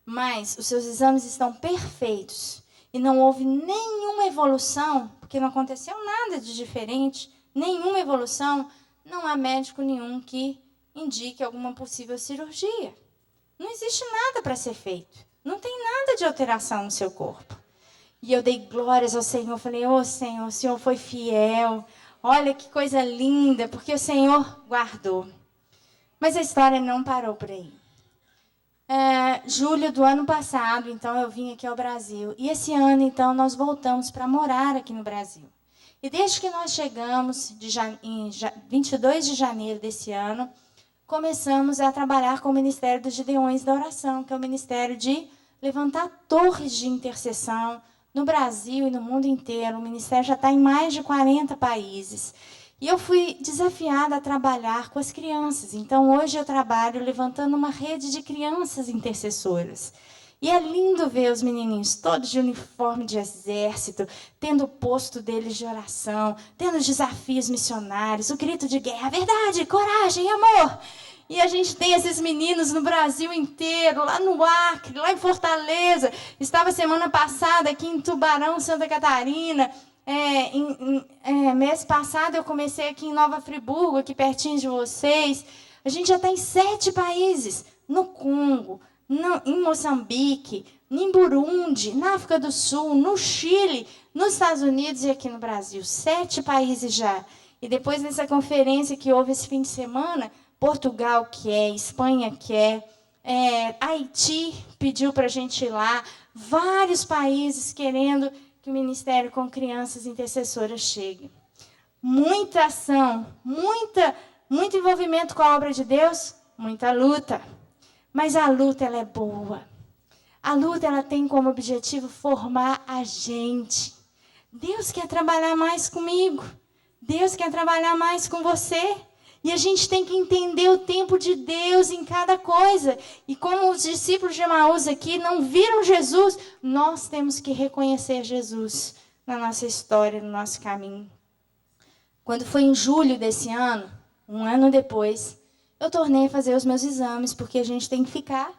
mas os seus exames estão perfeitos. E não houve nenhuma evolução, porque não aconteceu nada de diferente, nenhuma evolução, não há médico nenhum que indique alguma possível cirurgia. Não existe nada para ser feito. Não tem nada de alteração no seu corpo. E eu dei glórias ao Senhor. Falei, ô Senhor, o Senhor foi fiel. Olha que coisa linda, porque o Senhor guardou. Mas a história não parou por aí. Julho do ano passado, então, eu vim aqui ao Brasil. E esse ano, então, nós voltamos para morar aqui no Brasil. E desde que nós chegamos, em 22 de janeiro desse ano, começamos a trabalhar com o Ministério dos Gideões da Oração, que é o ministério de levantar torres de intercessão no Brasil e no mundo inteiro. O ministério já está em mais de 40 países. E eu fui desafiada a trabalhar com as crianças. Então, hoje eu trabalho levantando uma rede de crianças intercessoras. E é lindo ver os menininhos todos de uniforme de exército, tendo o posto deles de oração, tendo os desafios missionários, o grito de guerra, verdade, coragem, amor. E a gente tem esses meninos no Brasil inteiro, lá no Acre, lá em Fortaleza. Estava semana passada aqui em Tubarão, Santa Catarina. Mês passado eu comecei aqui em Nova Friburgo, aqui pertinho de vocês. A gente já está em 7 países, no Congo, em Moçambique, em Burundi, na África do Sul, no Chile, nos Estados Unidos e aqui no Brasil. 7 países já. E depois dessa conferência que houve esse fim de semana, Portugal quer, Espanha quer, Haiti pediu para a gente ir lá, vários países querendo que o Ministério com Crianças Intercessoras chegue. Muita ação, muito envolvimento com a obra de Deus, muita luta. Mas a luta, ela é boa. A luta, ela tem como objetivo formar a gente. Deus quer trabalhar mais comigo. Deus quer trabalhar mais com você. E a gente tem que entender o tempo de Deus em cada coisa. E como os discípulos de Emaús aqui não viram Jesus, nós temos que reconhecer Jesus na nossa história, no nosso caminho. Quando foi em julho desse ano, um ano depois, eu tornei a fazer os meus exames, porque a gente tem que ficar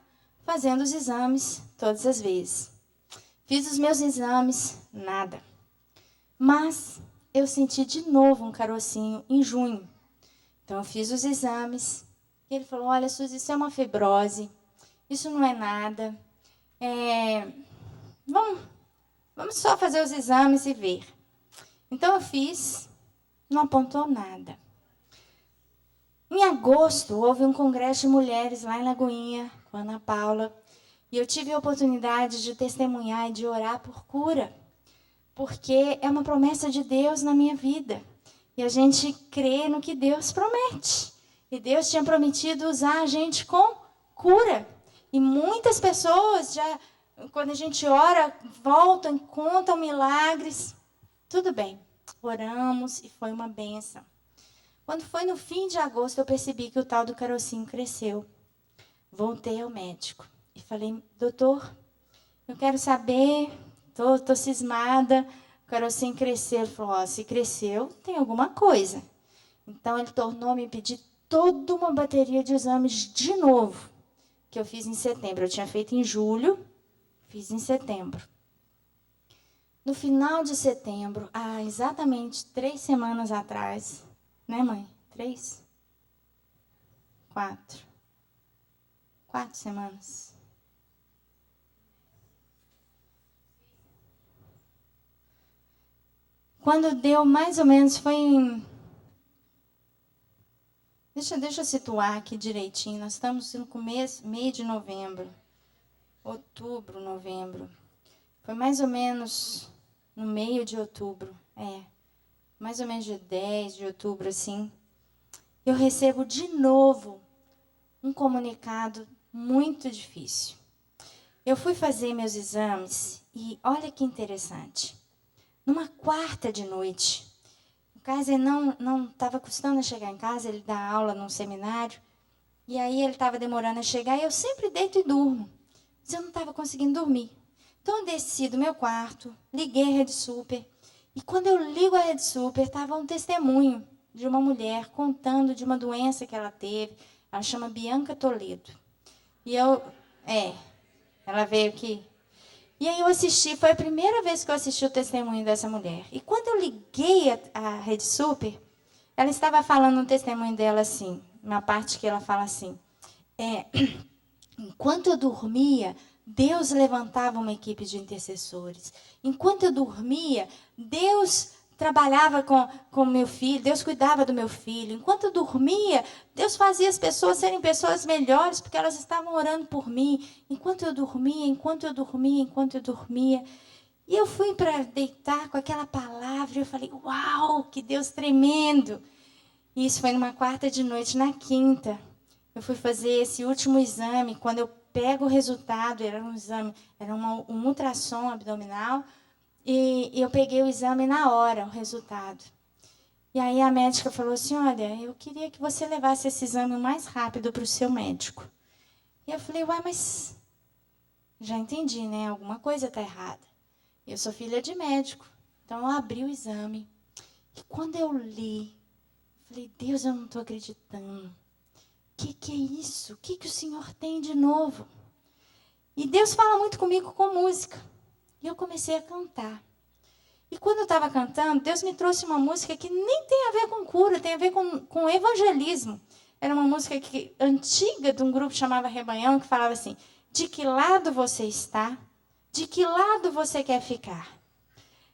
fazendo os exames todas as vezes. Fiz os meus exames, nada. Mas eu senti de novo um carocinho em junho. Então, eu fiz os exames. E ele falou, olha, Suzy, isso é uma fibrose. Isso não é nada. Vamos só fazer os exames e ver. Então, eu fiz. Não apontou nada. Em agosto, houve um congresso de mulheres lá em Lagoinha, com a Ana Paula. E eu tive a oportunidade de testemunhar e de orar por cura. Porque é uma promessa de Deus na minha vida. E a gente crê no que Deus promete. E Deus tinha prometido usar a gente com cura. E muitas pessoas já, quando a gente ora, voltam, contam milagres. Tudo bem, oramos e foi uma bênção. Quando foi no fim de agosto, eu percebi que o tal do carocinho cresceu. Voltei ao médico e falei, doutor, eu quero saber, tô cismada. O carocinho cresceu. Ele falou, se cresceu, tem alguma coisa. Então, ele tornou a me pedir toda uma bateria de exames de novo, que eu fiz em setembro. Eu tinha feito em julho, fiz em setembro. No final de setembro, há exatamente 3 semanas atrás, né, mãe? 3? 4. 4 semanas. Quando deu mais ou menos, foi em... Deixa eu situar aqui direitinho. Nós estamos no meio de novembro. Outubro, novembro. Foi mais ou menos no meio de outubro. Mais ou menos de 10 de outubro, assim. Eu recebo de novo um comunicado muito difícil. Eu fui fazer meus exames e olha que interessante. Numa quarta de noite, o Kaiser não estava custando a chegar em casa, ele dá aula num seminário, e aí ele estava demorando a chegar, e eu sempre deito e durmo, mas eu não estava conseguindo dormir. Então eu desci do meu quarto, liguei a Rede Super, e quando eu ligo a Rede Super, estava um testemunho de uma mulher contando de uma doença que ela teve, ela chama Bianca Toledo. E ela veio aqui. E aí eu assisti, foi a primeira vez que eu assisti o testemunho dessa mulher. E quando eu liguei a Rede Super, ela estava falando no testemunho dela assim, uma parte que ela fala assim, enquanto eu dormia, Deus levantava uma equipe de intercessores. Enquanto eu dormia, Deus trabalhava com meu filho, Deus cuidava do meu filho. Enquanto eu dormia, Deus fazia as pessoas serem pessoas melhores, porque elas estavam orando por mim. Enquanto eu dormia. E eu fui para deitar com aquela palavra, e eu falei, uau, que Deus tremendo. E isso foi numa quarta de noite. Na quinta, eu fui fazer esse último exame. Quando eu pego o resultado, era um exame, era um ultrassom abdominal, e eu peguei o exame na hora, o resultado. E aí a médica falou assim, olha, eu queria que você levasse esse exame o mais rápido para o seu médico. E eu falei, uai, mas já entendi, né? Alguma coisa está errada. Eu sou filha de médico, então eu abri o exame. E quando eu li, falei, Deus, eu não estou acreditando. O que é isso? O que o Senhor tem de novo? E Deus fala muito comigo com música. E eu comecei a cantar. E quando eu estava cantando, Deus me trouxe uma música que nem tem a ver com cura, tem a ver com evangelismo. Era uma música antiga de um grupo chamado Rebanhão, que falava assim, de que lado você está? De que lado você quer ficar?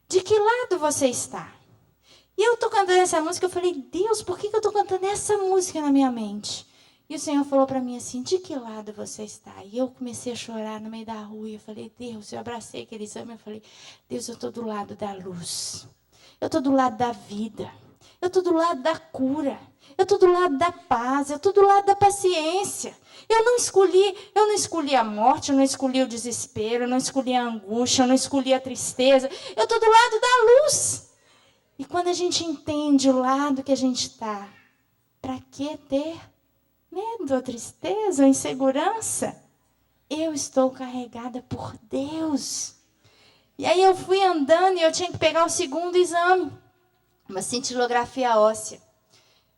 De que lado você está? E eu estou cantando essa música, eu falei, Deus, por que eu estou cantando essa música na minha mente? E o Senhor falou para mim assim, de que lado você está? E eu comecei a chorar no meio da rua, e eu falei, Deus, eu abracei aquele exame, eu falei, Deus, eu estou do lado da luz. Eu estou do lado da vida. Eu estou do lado da cura. Eu estou do lado da paz. Eu estou do lado da paciência. Eu não escolhi a morte, eu não escolhi o desespero, eu não escolhi a angústia, eu não escolhi a tristeza. Eu estou do lado da luz. E quando a gente entende o lado que a gente está, para que ter medo, ou tristeza, ou insegurança? Eu estou carregada por Deus. E aí eu fui andando e eu tinha que pegar o segundo exame, uma cintilografia óssea.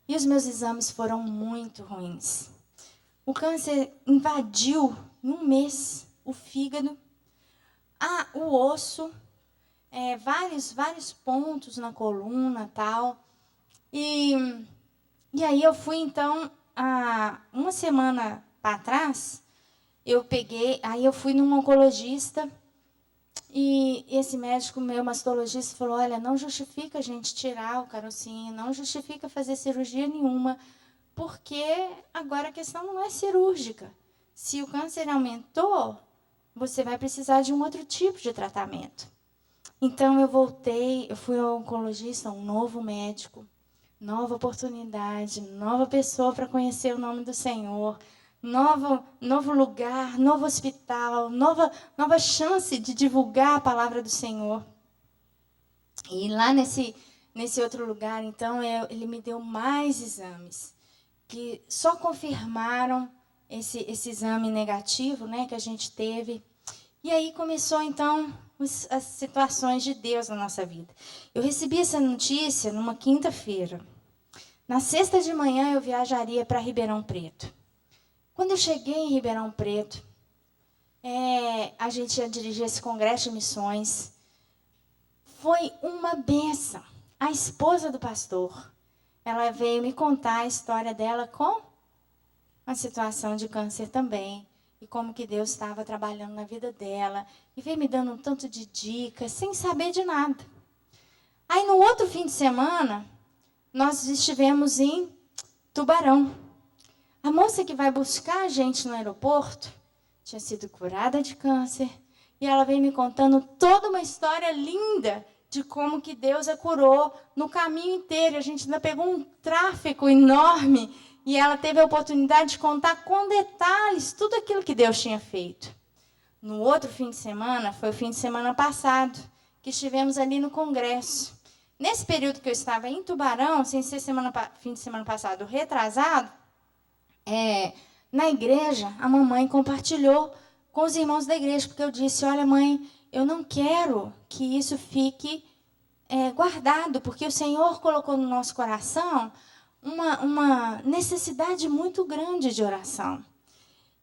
E os meus exames foram muito ruins. O câncer invadiu em um mês o fígado, o osso, vários pontos na coluna, tal. E aí eu fui, então, uma semana para trás, eu fui num oncologista, e esse médico meu, mastologista, falou, olha, não justifica a gente tirar o carocinho, não justifica fazer cirurgia nenhuma, porque agora a questão não é cirúrgica. Se o câncer aumentou, você vai precisar de um outro tipo de tratamento. Então, eu fui ao oncologista, um novo médico, nova oportunidade, nova pessoa para conhecer o nome do Senhor, novo lugar, novo hospital, nova chance de divulgar a palavra do Senhor. E lá nesse outro lugar, então, ele me deu mais exames, que só confirmaram esse exame negativo, né, que a gente teve. E aí começou, então, as situações de Deus na nossa vida. Eu recebi essa notícia numa quinta-feira. Na sexta de manhã, eu viajaria para Ribeirão Preto. Quando eu cheguei em Ribeirão Preto, a gente ia dirigir esse congresso de missões. Foi uma bênção. A esposa do pastor, ela veio me contar a história dela com uma situação de câncer também. E como que Deus estava trabalhando na vida dela. E veio me dando um tanto de dicas, sem saber de nada. Aí, no outro fim de semana, nós estivemos em Tubarão. A moça que vai buscar a gente no aeroporto tinha sido curada de câncer. E ela veio me contando toda uma história linda de como que Deus a curou no caminho inteiro. A gente ainda pegou um tráfego enorme e ela teve a oportunidade de contar com detalhes tudo aquilo que Deus tinha feito. No outro fim de semana, foi o fim de semana passado, que estivemos ali no congresso. Nesse período que eu estava em Tubarão, sem ser fim de semana passado retrasado, na igreja, a mamãe compartilhou com os irmãos da igreja, porque eu disse, olha, mãe, eu não quero que isso fique guardado, porque o Senhor colocou no nosso coração uma necessidade muito grande de oração.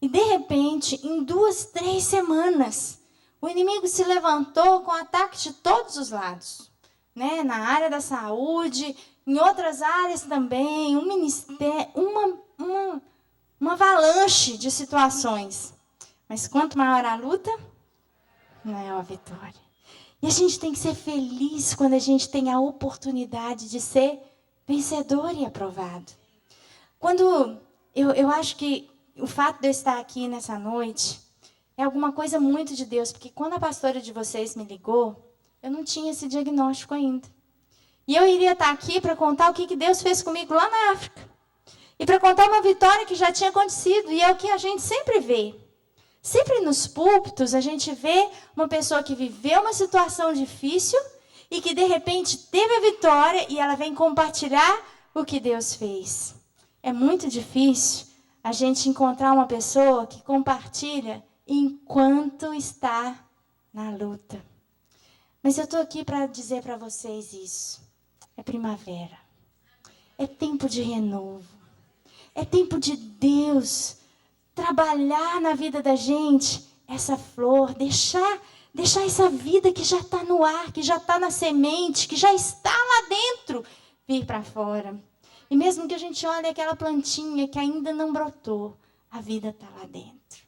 E, de repente, em 2, 3 semanas, o inimigo se levantou com ataques de todos os lados, né? Na área da saúde, em outras áreas também, uma avalanche de situações. Mas quanto maior a luta, maior a vitória. E a gente tem que ser feliz quando a gente tem a oportunidade de ser vencedor e aprovado. Quando eu acho que o fato de eu estar aqui nessa noite é alguma coisa muito de Deus, porque quando a pastora de vocês me ligou, eu não tinha esse diagnóstico ainda. E eu iria estar aqui para contar o que Deus fez comigo lá na África. E para contar uma vitória que já tinha acontecido. E é o que a gente sempre vê. Sempre nos púlpitos, a gente vê uma pessoa que viveu uma situação difícil e que, de repente, teve a vitória e ela vem compartilhar o que Deus fez. É muito difícil a gente encontrar uma pessoa que compartilha enquanto está na luta. Mas eu estou aqui para dizer para vocês isso. É primavera. É tempo de renovo. É tempo de Deus trabalhar na vida da gente essa flor, deixar essa vida que já está no ar, que já está na semente, que já está lá dentro, vir para fora. E mesmo que a gente olhe aquela plantinha que ainda não brotou, a vida está lá dentro.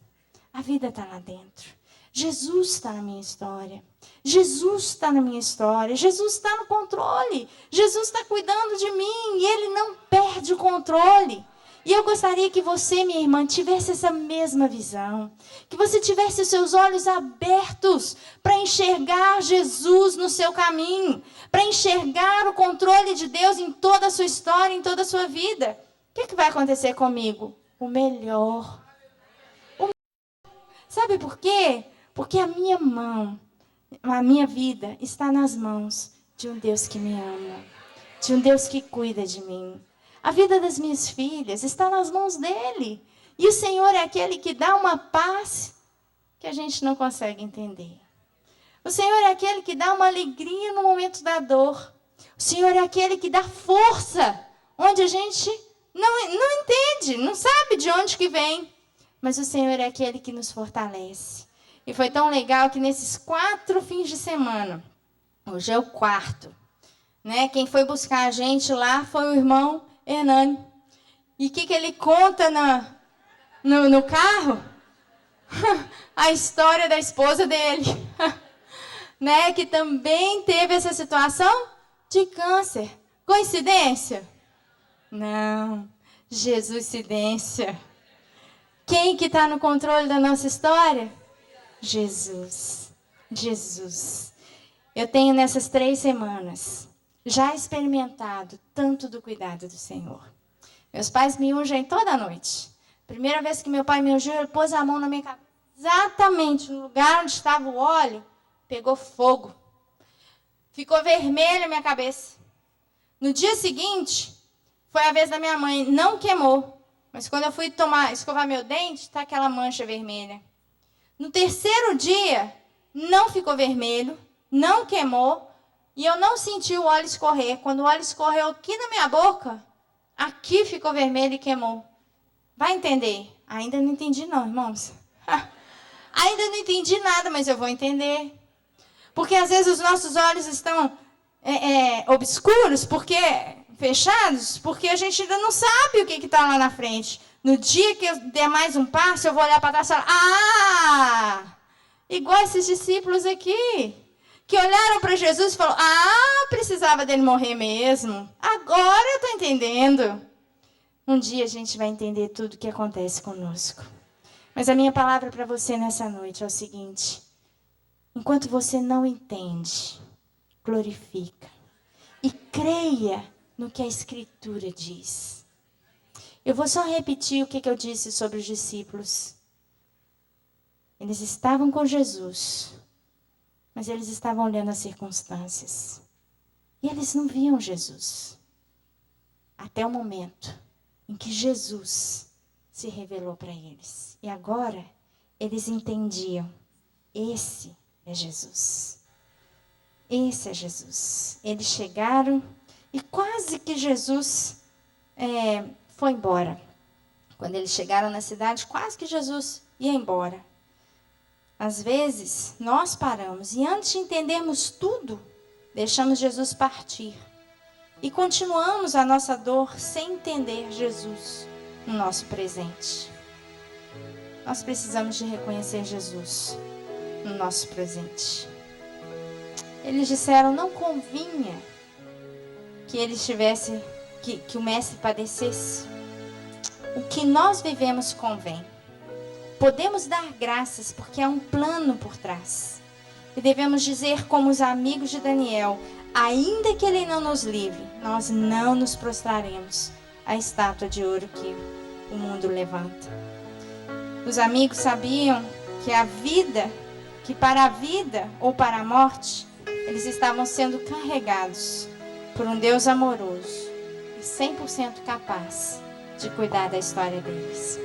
A vida está lá dentro. Jesus está na minha história. Jesus está na minha história. Jesus está no controle. Jesus está cuidando de mim e Ele não perde o controle. E eu gostaria que você, minha irmã, tivesse essa mesma visão. Que você tivesse os seus olhos abertos para enxergar Jesus no seu caminho. Para enxergar o controle de Deus em toda a sua história, em toda a sua vida. O que vai acontecer comigo? O melhor. Sabe por quê? Porque a minha mão, a minha vida está nas mãos de um Deus que me ama. De um Deus que cuida de mim. A vida das minhas filhas está nas mãos dele. E o Senhor é aquele que dá uma paz que a gente não consegue entender. O Senhor é aquele que dá uma alegria no momento da dor. O Senhor é aquele que dá força onde a gente não entende, não sabe de onde que vem. Mas o Senhor é aquele que nos fortalece. E foi tão legal que nesses 4 fins de semana, hoje é o 4º, né? Quem foi buscar a gente lá foi o irmão Hernani. E o que ele conta no carro? A história da esposa dele. Né? Que também teve essa situação de câncer. Coincidência? Não. Jesuscidência. Quem que está no controle da nossa história? Jesus. Jesus. Eu tenho nessas 3 semanas já experimentado tanto do cuidado do Senhor. Meus pais me ungem toda noite. Primeira vez que meu pai me ungiu, ele pôs a mão na minha cabeça. Exatamente no lugar onde estava o óleo, pegou fogo. Ficou vermelha a minha cabeça. No dia seguinte, foi a vez da minha mãe. Não queimou. Mas quando eu fui escovar meu dente, está aquela mancha vermelha. No 3º dia, não ficou vermelho, não queimou. E eu não senti o óleo escorrer. Quando o óleo escorreu aqui na minha boca, aqui ficou vermelho e queimou. Vai entender? Ainda não entendi não, irmãos. Ainda não entendi nada, mas eu vou entender. Porque às vezes os nossos olhos estão obscuros, fechados, porque a gente ainda não sabe o que está lá na frente. No dia que eu der mais um passo, eu vou olhar para trás e falar, igual esses discípulos aqui, que olharam para Jesus e falaram, precisava dele morrer mesmo. Agora eu estou entendendo. Um dia a gente vai entender tudo o que acontece conosco. Mas a minha palavra para você nessa noite é o seguinte. Enquanto você não entende, glorifica. E creia no que a Escritura diz. Eu vou só repetir o que eu disse sobre os discípulos. Eles estavam com Jesus, mas eles estavam olhando as circunstâncias. E eles não viam Jesus. Até o momento em que Jesus se revelou para eles. E agora, eles entendiam. Esse é Jesus. Esse é Jesus. Eles chegaram e quase que Jesus foi embora. Quando eles chegaram na cidade, quase que Jesus ia embora. Às vezes, nós paramos e antes de entendermos tudo, deixamos Jesus partir. E continuamos a nossa dor sem entender Jesus no nosso presente. nós precisamos de reconhecer Jesus no nosso presente. Eles disseram, não convinha que ele estivesse, que o mestre padecesse. O que nós vivemos convém. Podemos dar graças porque há um plano por trás. E devemos dizer como os amigos de Daniel, ainda que ele não nos livre, nós não nos prostraremos à estátua de ouro que o mundo levanta. Os amigos sabiam que para a vida ou para a morte, eles estavam sendo carregados por um Deus amoroso e 100% capaz de cuidar da história deles.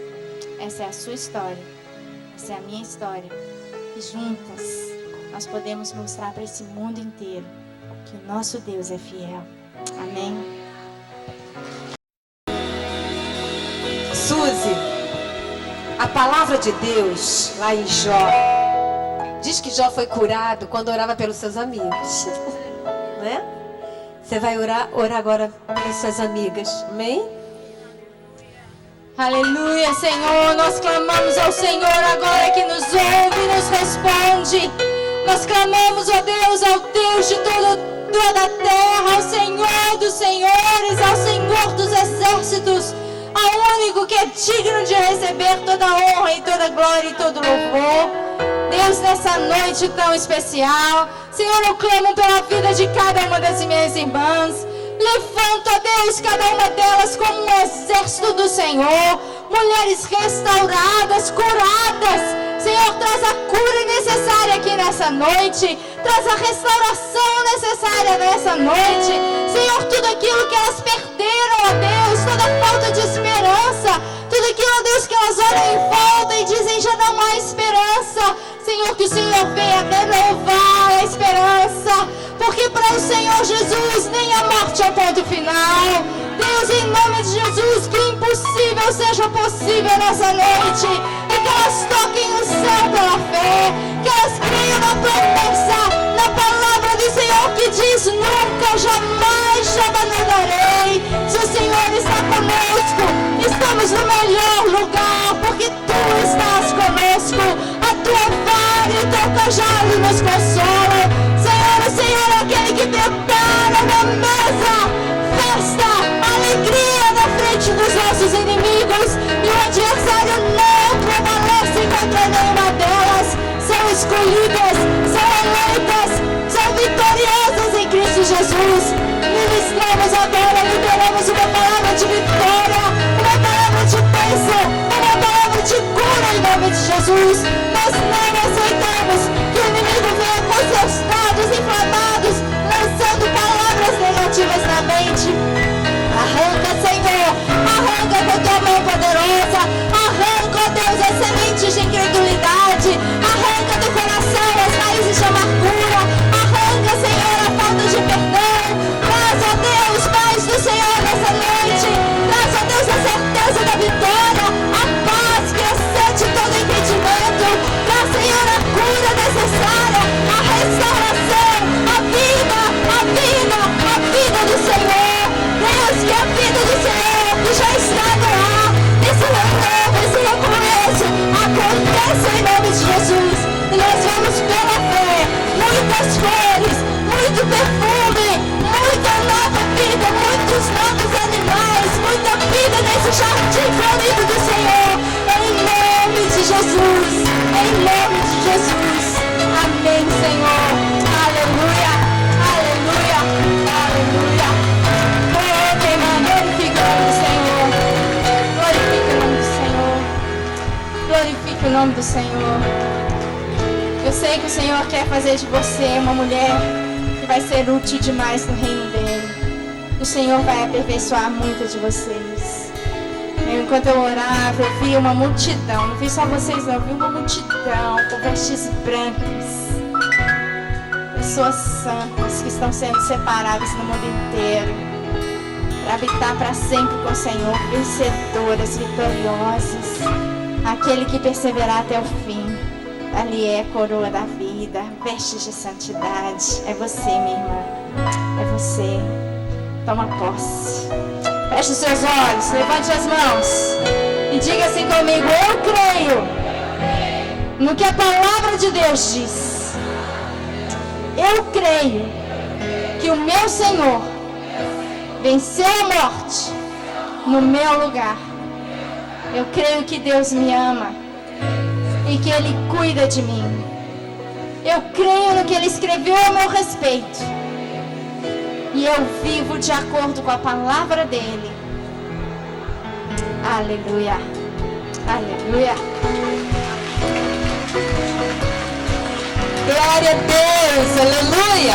Essa é a sua história, essa é a minha história. E juntas nós podemos mostrar para esse mundo inteiro que o nosso Deus é fiel. Amém? Suzy, a palavra de Deus lá em Jó diz que Jó foi curado quando orava pelos seus amigos, né? Você vai orar agora pelas suas amigas, amém? Aleluia, Senhor, nós clamamos ao Senhor agora que nos ouve e nos responde. Nós clamamos, ó Deus, ao Deus de toda a terra, ao Senhor dos senhores, ao Senhor dos exércitos, ao único que é digno de receber toda a honra e toda a glória e todo louvor. Deus, nessa noite tão especial, Senhor, eu clamo pela vida de cada uma das minhas irmãs. Levanta, ó Deus, cada uma delas como um exército do Senhor. Mulheres restauradas, curadas. Senhor, traz a cura necessária aqui nessa noite. Traz a restauração necessária nessa noite. Senhor, tudo aquilo que elas perderam, ó Deus, toda falta de esperança, tudo aquilo, ó Deus, que elas olham em volta e dizem já não há esperança. Senhor, que o Senhor venha renovar a esperança, porque para o Senhor Jesus nem a morte é o ponto final. Deus, em nome de Jesus, que o impossível seja possível nessa noite, e que elas toquem o céu pela fé, que elas creiam na promessa, na palavra do Senhor que diz, nunca, jamais te abandonarei. Se o Senhor está conosco, estamos no melhor lugar, porque Tu estás conosco. A Tua vara e o Teu cajado nos consolam. Senhor, o Senhor é aquele que prepara na mesa festa, alegria na frente dos nossos inimigos, e o adversário não prevalece contra nenhuma delas. São escolhidas, são eleitas, são vitoriosas em Cristo Jesus. Ministramos agora, liberamos uma palavra de vitória, uma palavra de bênção, uma palavra de cura em nome de Jesus. Nós não aceitamos que o inimigo venha com seus dados inflamados, lançando palavras negativas na mente. Arranca, Senhor, arranca com Tua mão poderosa, arranca, ó Deus, as sementes de incredulidade, arranca do coração as raízes de amargura, arranca, Senhor, a falta de perdão. Traz, ó Deus, paz do Senhor nessa noite, traz, ó Deus, a certeza da vitória, a paz que excede todo entendimento. Traz, Senhor, a cura necessária, a restauração, a vida do Senhor. Deus, que a vida do Senhor que já está no ar, esse renovo, esse recomeço, aconteça em nome de Jesus. E nós vamos pela fé, muitas flores, muito perfume, muita nova vida, muitos novos animais, muita vida nesse jardim florido do Senhor, em nome de Jesus, em nome de Jesus. Amém, Senhor. Aleluia, aleluia, aleluia. Glorifique o nome do Senhor. Glorifique o nome do Senhor. Eu sei que o Senhor quer fazer de você uma mulher que vai ser útil demais no reino dele. O Senhor vai aperfeiçoar muitas de vocês. Enquanto eu orava, eu vi uma multidão. Não vi só vocês não, eu vi uma multidão com vestes brancas. Pessoas santas que estão sendo separadas no mundo inteiro para habitar para sempre com o Senhor, vencedoras, vitoriosas. Aquele que perseverar até o fim, ali é a coroa da vida, vestes de santidade. É você, minha irmã, é você. Toma posse. Feche os seus olhos, levante as mãos e diga assim comigo: eu creio no que a palavra de Deus diz. Eu creio que o meu Senhor venceu a morte no meu lugar. Eu creio que Deus me ama e que Ele cuida de mim. Eu creio no que Ele escreveu a meu respeito. E eu vivo de acordo com a palavra dEle. Aleluia. Aleluia. Glória a Deus, aleluia.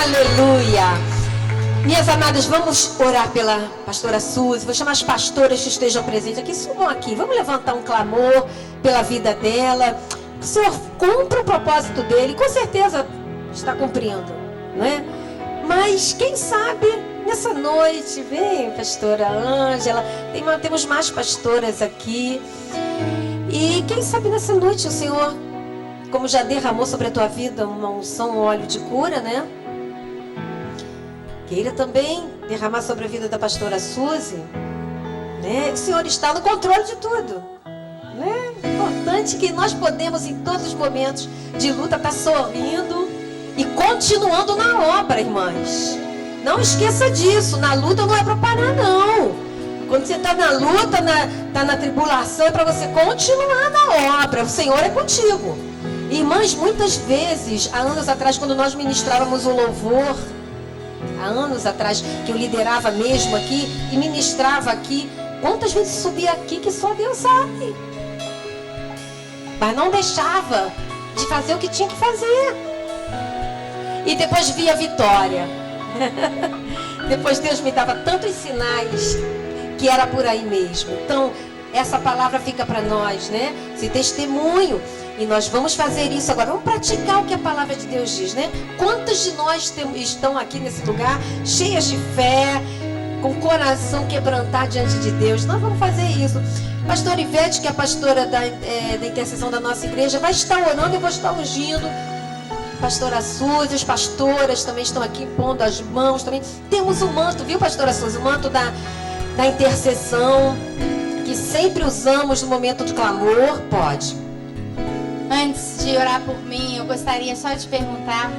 Aleluia. Minhas amadas, vamos orar pela pastora Suzy. Vou chamar as pastoras que estejam presentes aqui. Subam aqui, vamos levantar um clamor pela vida dela. Que o Senhor cumpra o propósito dele. Com certeza está cumprindo, não é? Mas quem sabe nessa noite, vem pastora Ângela, temos mais pastoras aqui. E quem sabe nessa noite o Senhor, como já derramou sobre a tua vida uma unção, um óleo de cura, né? Queira também derramar sobre a vida da pastora Suzy, né? O Senhor está no controle de tudo, né? Importante que nós podemos em todos os momentos de luta estar sorrindo e continuando na obra, irmãs. Não esqueça disso, na luta não é para parar, não. Quando você está na luta, está na tribulação, é para você continuar na obra. O Senhor é contigo. Irmãs, muitas vezes, há anos atrás, quando nós ministrávamos o louvor, há anos atrás, que eu liderava mesmo aqui e ministrava aqui, quantas vezes subia aqui que só Deus sabe. Mas não deixava de fazer o que tinha que fazer. E depois via a vitória. Depois Deus me dava tantos sinais que era por aí mesmo. Então, essa palavra fica para nós, né? Esse testemunho. E nós vamos fazer isso agora. Vamos praticar o que a palavra de Deus diz, né? Quantos de nós estão aqui nesse lugar cheias de fé, com o coração quebrantado diante de Deus? Nós vamos fazer isso. Pastora Ivete, que é a pastora da intercessão da nossa igreja, vai estar orando e eu vou estar ungindo. Pastora Suzy, as pastoras também estão aqui impondo as mãos também. Temos o manto, viu, pastora Suzy? O manto da intercessão, que sempre usamos no momento de clamor. Pode. Antes de orar por mim, eu gostaria só de perguntar.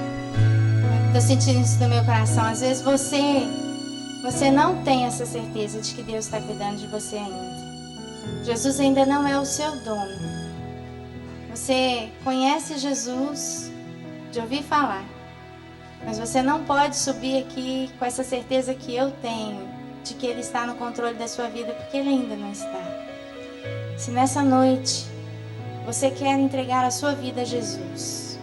Estou sentindo isso no meu coração. Às vezes você não tem essa certeza de que Deus está cuidando de você ainda. Jesus ainda não é o seu dono. Você conhece Jesus de ouvir falar, mas você não pode subir aqui com essa certeza que eu tenho de que Ele está no controle da sua vida, porque Ele ainda não está. Se nessa noite você quer entregar a sua vida a Jesus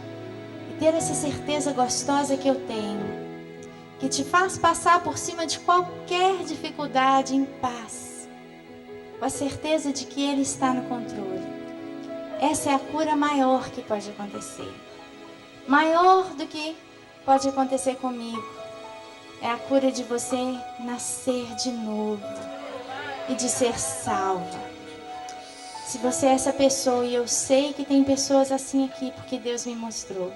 e ter essa certeza gostosa que eu tenho, que te faz passar por cima de qualquer dificuldade em paz, com a certeza de que Ele está no controle, essa é a cura maior que pode acontecer. Maior do que pode acontecer comigo é a cura de você nascer de novo e de ser salva. Se você é essa pessoa, e eu sei que tem pessoas assim aqui, porque Deus me mostrou,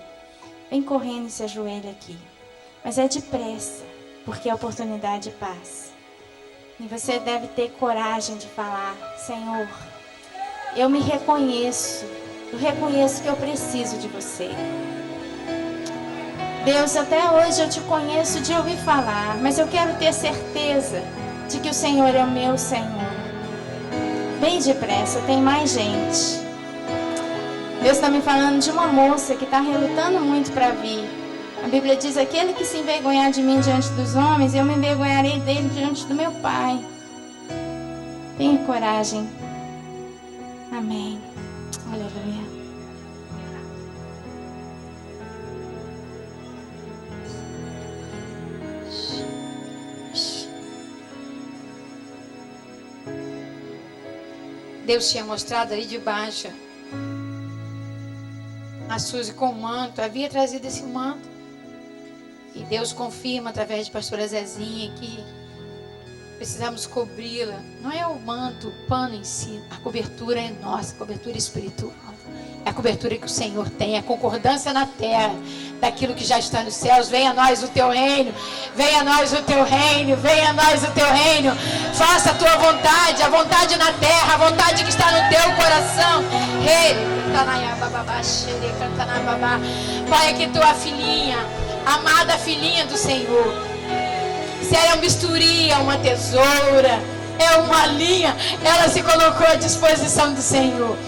vem correndo e se ajoelha aqui. Mas é depressa, porque a oportunidade passa. E você deve ter coragem de falar: Senhor, eu me reconheço, eu reconheço que eu preciso de você. Deus, até hoje eu te conheço de ouvir falar, mas eu quero ter certeza de que o Senhor é o meu Senhor. Bem depressa, tem mais gente. Deus está me falando de uma moça que está relutando muito para vir. A Bíblia diz: aquele que se envergonhar de mim diante dos homens, eu me envergonharei dele diante do meu Pai. Tenha coragem. Amém. Aleluia. Deus tinha mostrado ali de baixo a Suzy com o manto, havia trazido esse manto. E Deus confirma através de pastora Zezinha que precisamos cobri-la. Não é o manto, o pano em si, a cobertura é nossa, a cobertura espiritual. É a cobertura que o Senhor tem, a concordância na terra daquilo que já está nos céus. Venha a nós o teu reino, venha a nós o teu reino, venha a nós o teu reino. faça a tua vontade, a vontade na terra, a vontade que está no teu coração. Pai, aqui tua filhinha, amada filhinha do Senhor. Se ela é um bisturi, é uma tesoura, é uma linha, ela se colocou à disposição do Senhor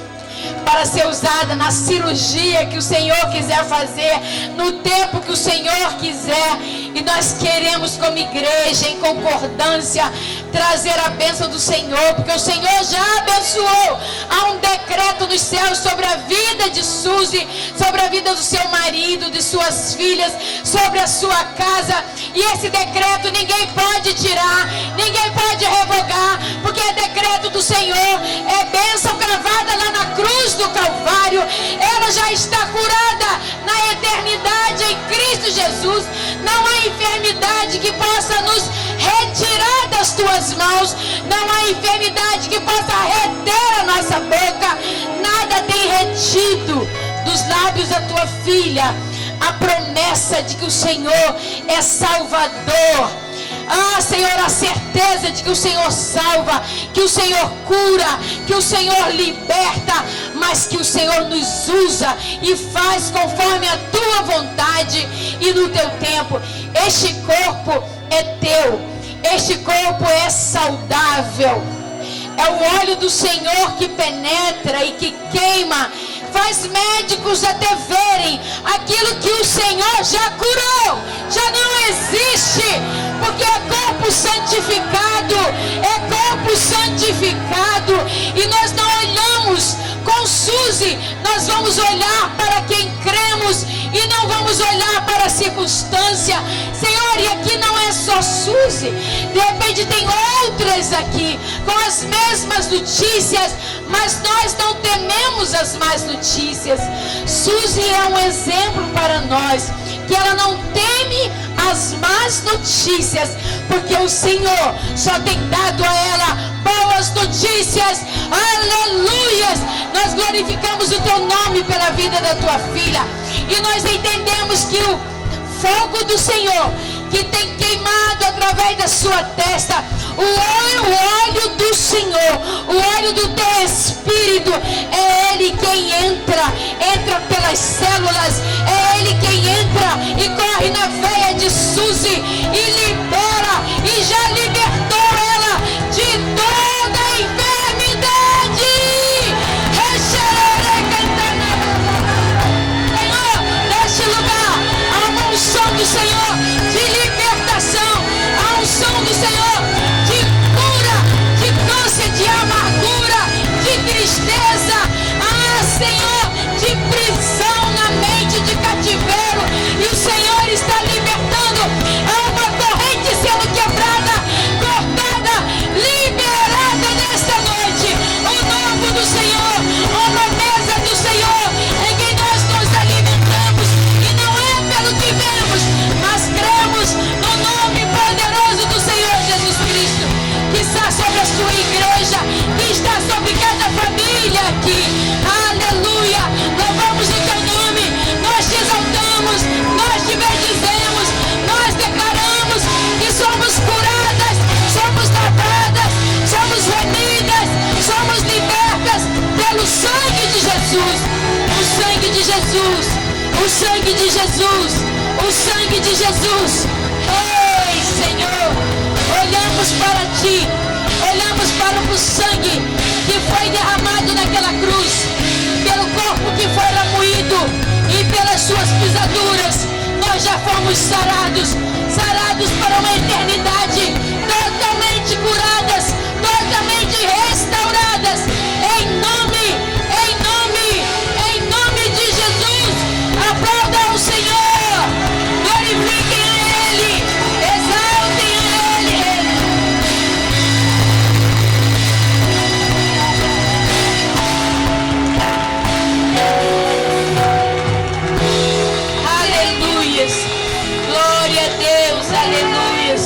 para ser usada na cirurgia que o Senhor quiser fazer, no tempo que o Senhor quiser. E nós queremos, como igreja, em concordância, trazer a bênção do Senhor, porque o Senhor já abençoou. Há um decreto nos céus sobre a vida de Suzy, sobre a vida do seu marido, de suas filhas, sobre a sua casa. E esse decreto ninguém pode tirar, ninguém pode revogar, porque é decreto do Senhor, é bênção gravada lá na cruz do Calvário. Ela já está curada na eternidade em Cristo Jesus. Não há enfermidade que possa nos retirar das tuas mãos. Não há enfermidade que possa reter a nossa boca. Nada tem retido dos lábios da tua filha a promessa de que o Senhor é Salvador. Ah, Senhor, a certeza de que o Senhor salva, que o Senhor cura, que o Senhor liberta, mas que o Senhor nos usa e faz conforme a tua vontade e no teu tempo. Este corpo é teu, este corpo é saudável. É o óleo do Senhor que penetra e que queima, faz médicos até verem aquilo que o Senhor já curou, já não existe, porque é corpo santificado, e nós não olhamos com Suzy, nós vamos olhar para quem cremos e não vamos olhar para a circunstância. Senhor, e aqui não é só Suzy, de repente tem outras aqui com as mesmas notícias, mas nós não tememos as más notícias. Suzy é um exemplo para nós, que ela não teme as más notícias, porque o Senhor só tem dado a ela boas notícias. Aleluias! Nós glorificamos o teu nome pela vida da tua filha, e nós entendemos que o fogo do Senhor que tem queimado através da sua testa, o óleo do Senhor, o óleo do teu Espírito, é Ele quem entra pelas células, é Ele quem entra e corre na veia de Suzy e libera, e já libertou ela de toda a enfermidade. Senhor, neste lugar há uma unção do Senhor de libertação, há unção do Senhor de cura, de câncer, de amargura, de tristeza, Senhor, de prisão na mente, de cativeiro, e o Senhor está libertando. Há uma corrente sendo quebrada, cortada, liberada nesta noite. O novo do Senhor, uma mesa do Senhor, em que nós nos alimentamos, e não é pelo que vemos, mas cremos no nome poderoso do Senhor Jesus Cristo, que está sobre a sua igreja, que está sobre cada família aqui. Aleluia, louvamos o teu nome, nós te exaltamos, nós te bendizemos, nós declaramos que somos curadas, somos lavadas, somos remidas, somos libertas pelo sangue de Jesus, o sangue de Jesus, o sangue de Jesus, o sangue de Jesus. Ei, Senhor, olhamos para ti, olhamos para o sangue que foi derramado naquela cruz, pelo corpo que foi lá moído, e pelas suas pisaduras nós já fomos sarados para uma eternidade, totalmente curadas, totalmente restauradas, em nome de Jesus. Aplaudam o Senhor, glorifiquem a Ele, exaltem a Ele. Aleluias, glória a Deus, aleluias.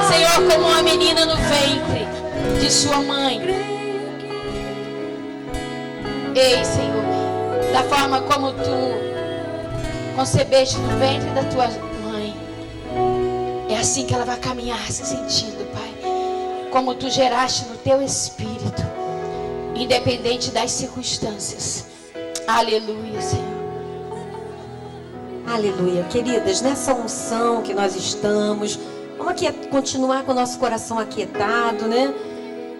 Senhor, como uma menina no ventre de sua mãe. Ei, Senhor, da forma como tu concebeste no ventre da tua mãe, é assim que ela vai caminhar se sentindo, Pai. como tu geraste no teu espírito, independente das circunstâncias. Aleluia, Senhor. Aleluia. Queridas, nessa unção que nós estamos, vamos continuar com o nosso coração aquietado, né?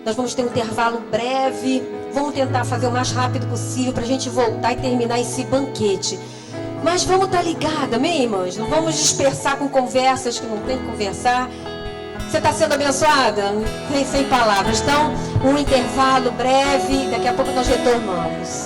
Nós vamos ter um intervalo breve. Vamos tentar fazer o mais rápido possível para a gente voltar e terminar esse banquete. Mas vamos estar ligados, amém, irmãs? Não vamos dispersar com conversas que não tem que conversar. Você está sendo abençoada? Sem palavras. Então, um intervalo breve. Daqui a pouco nós retornamos.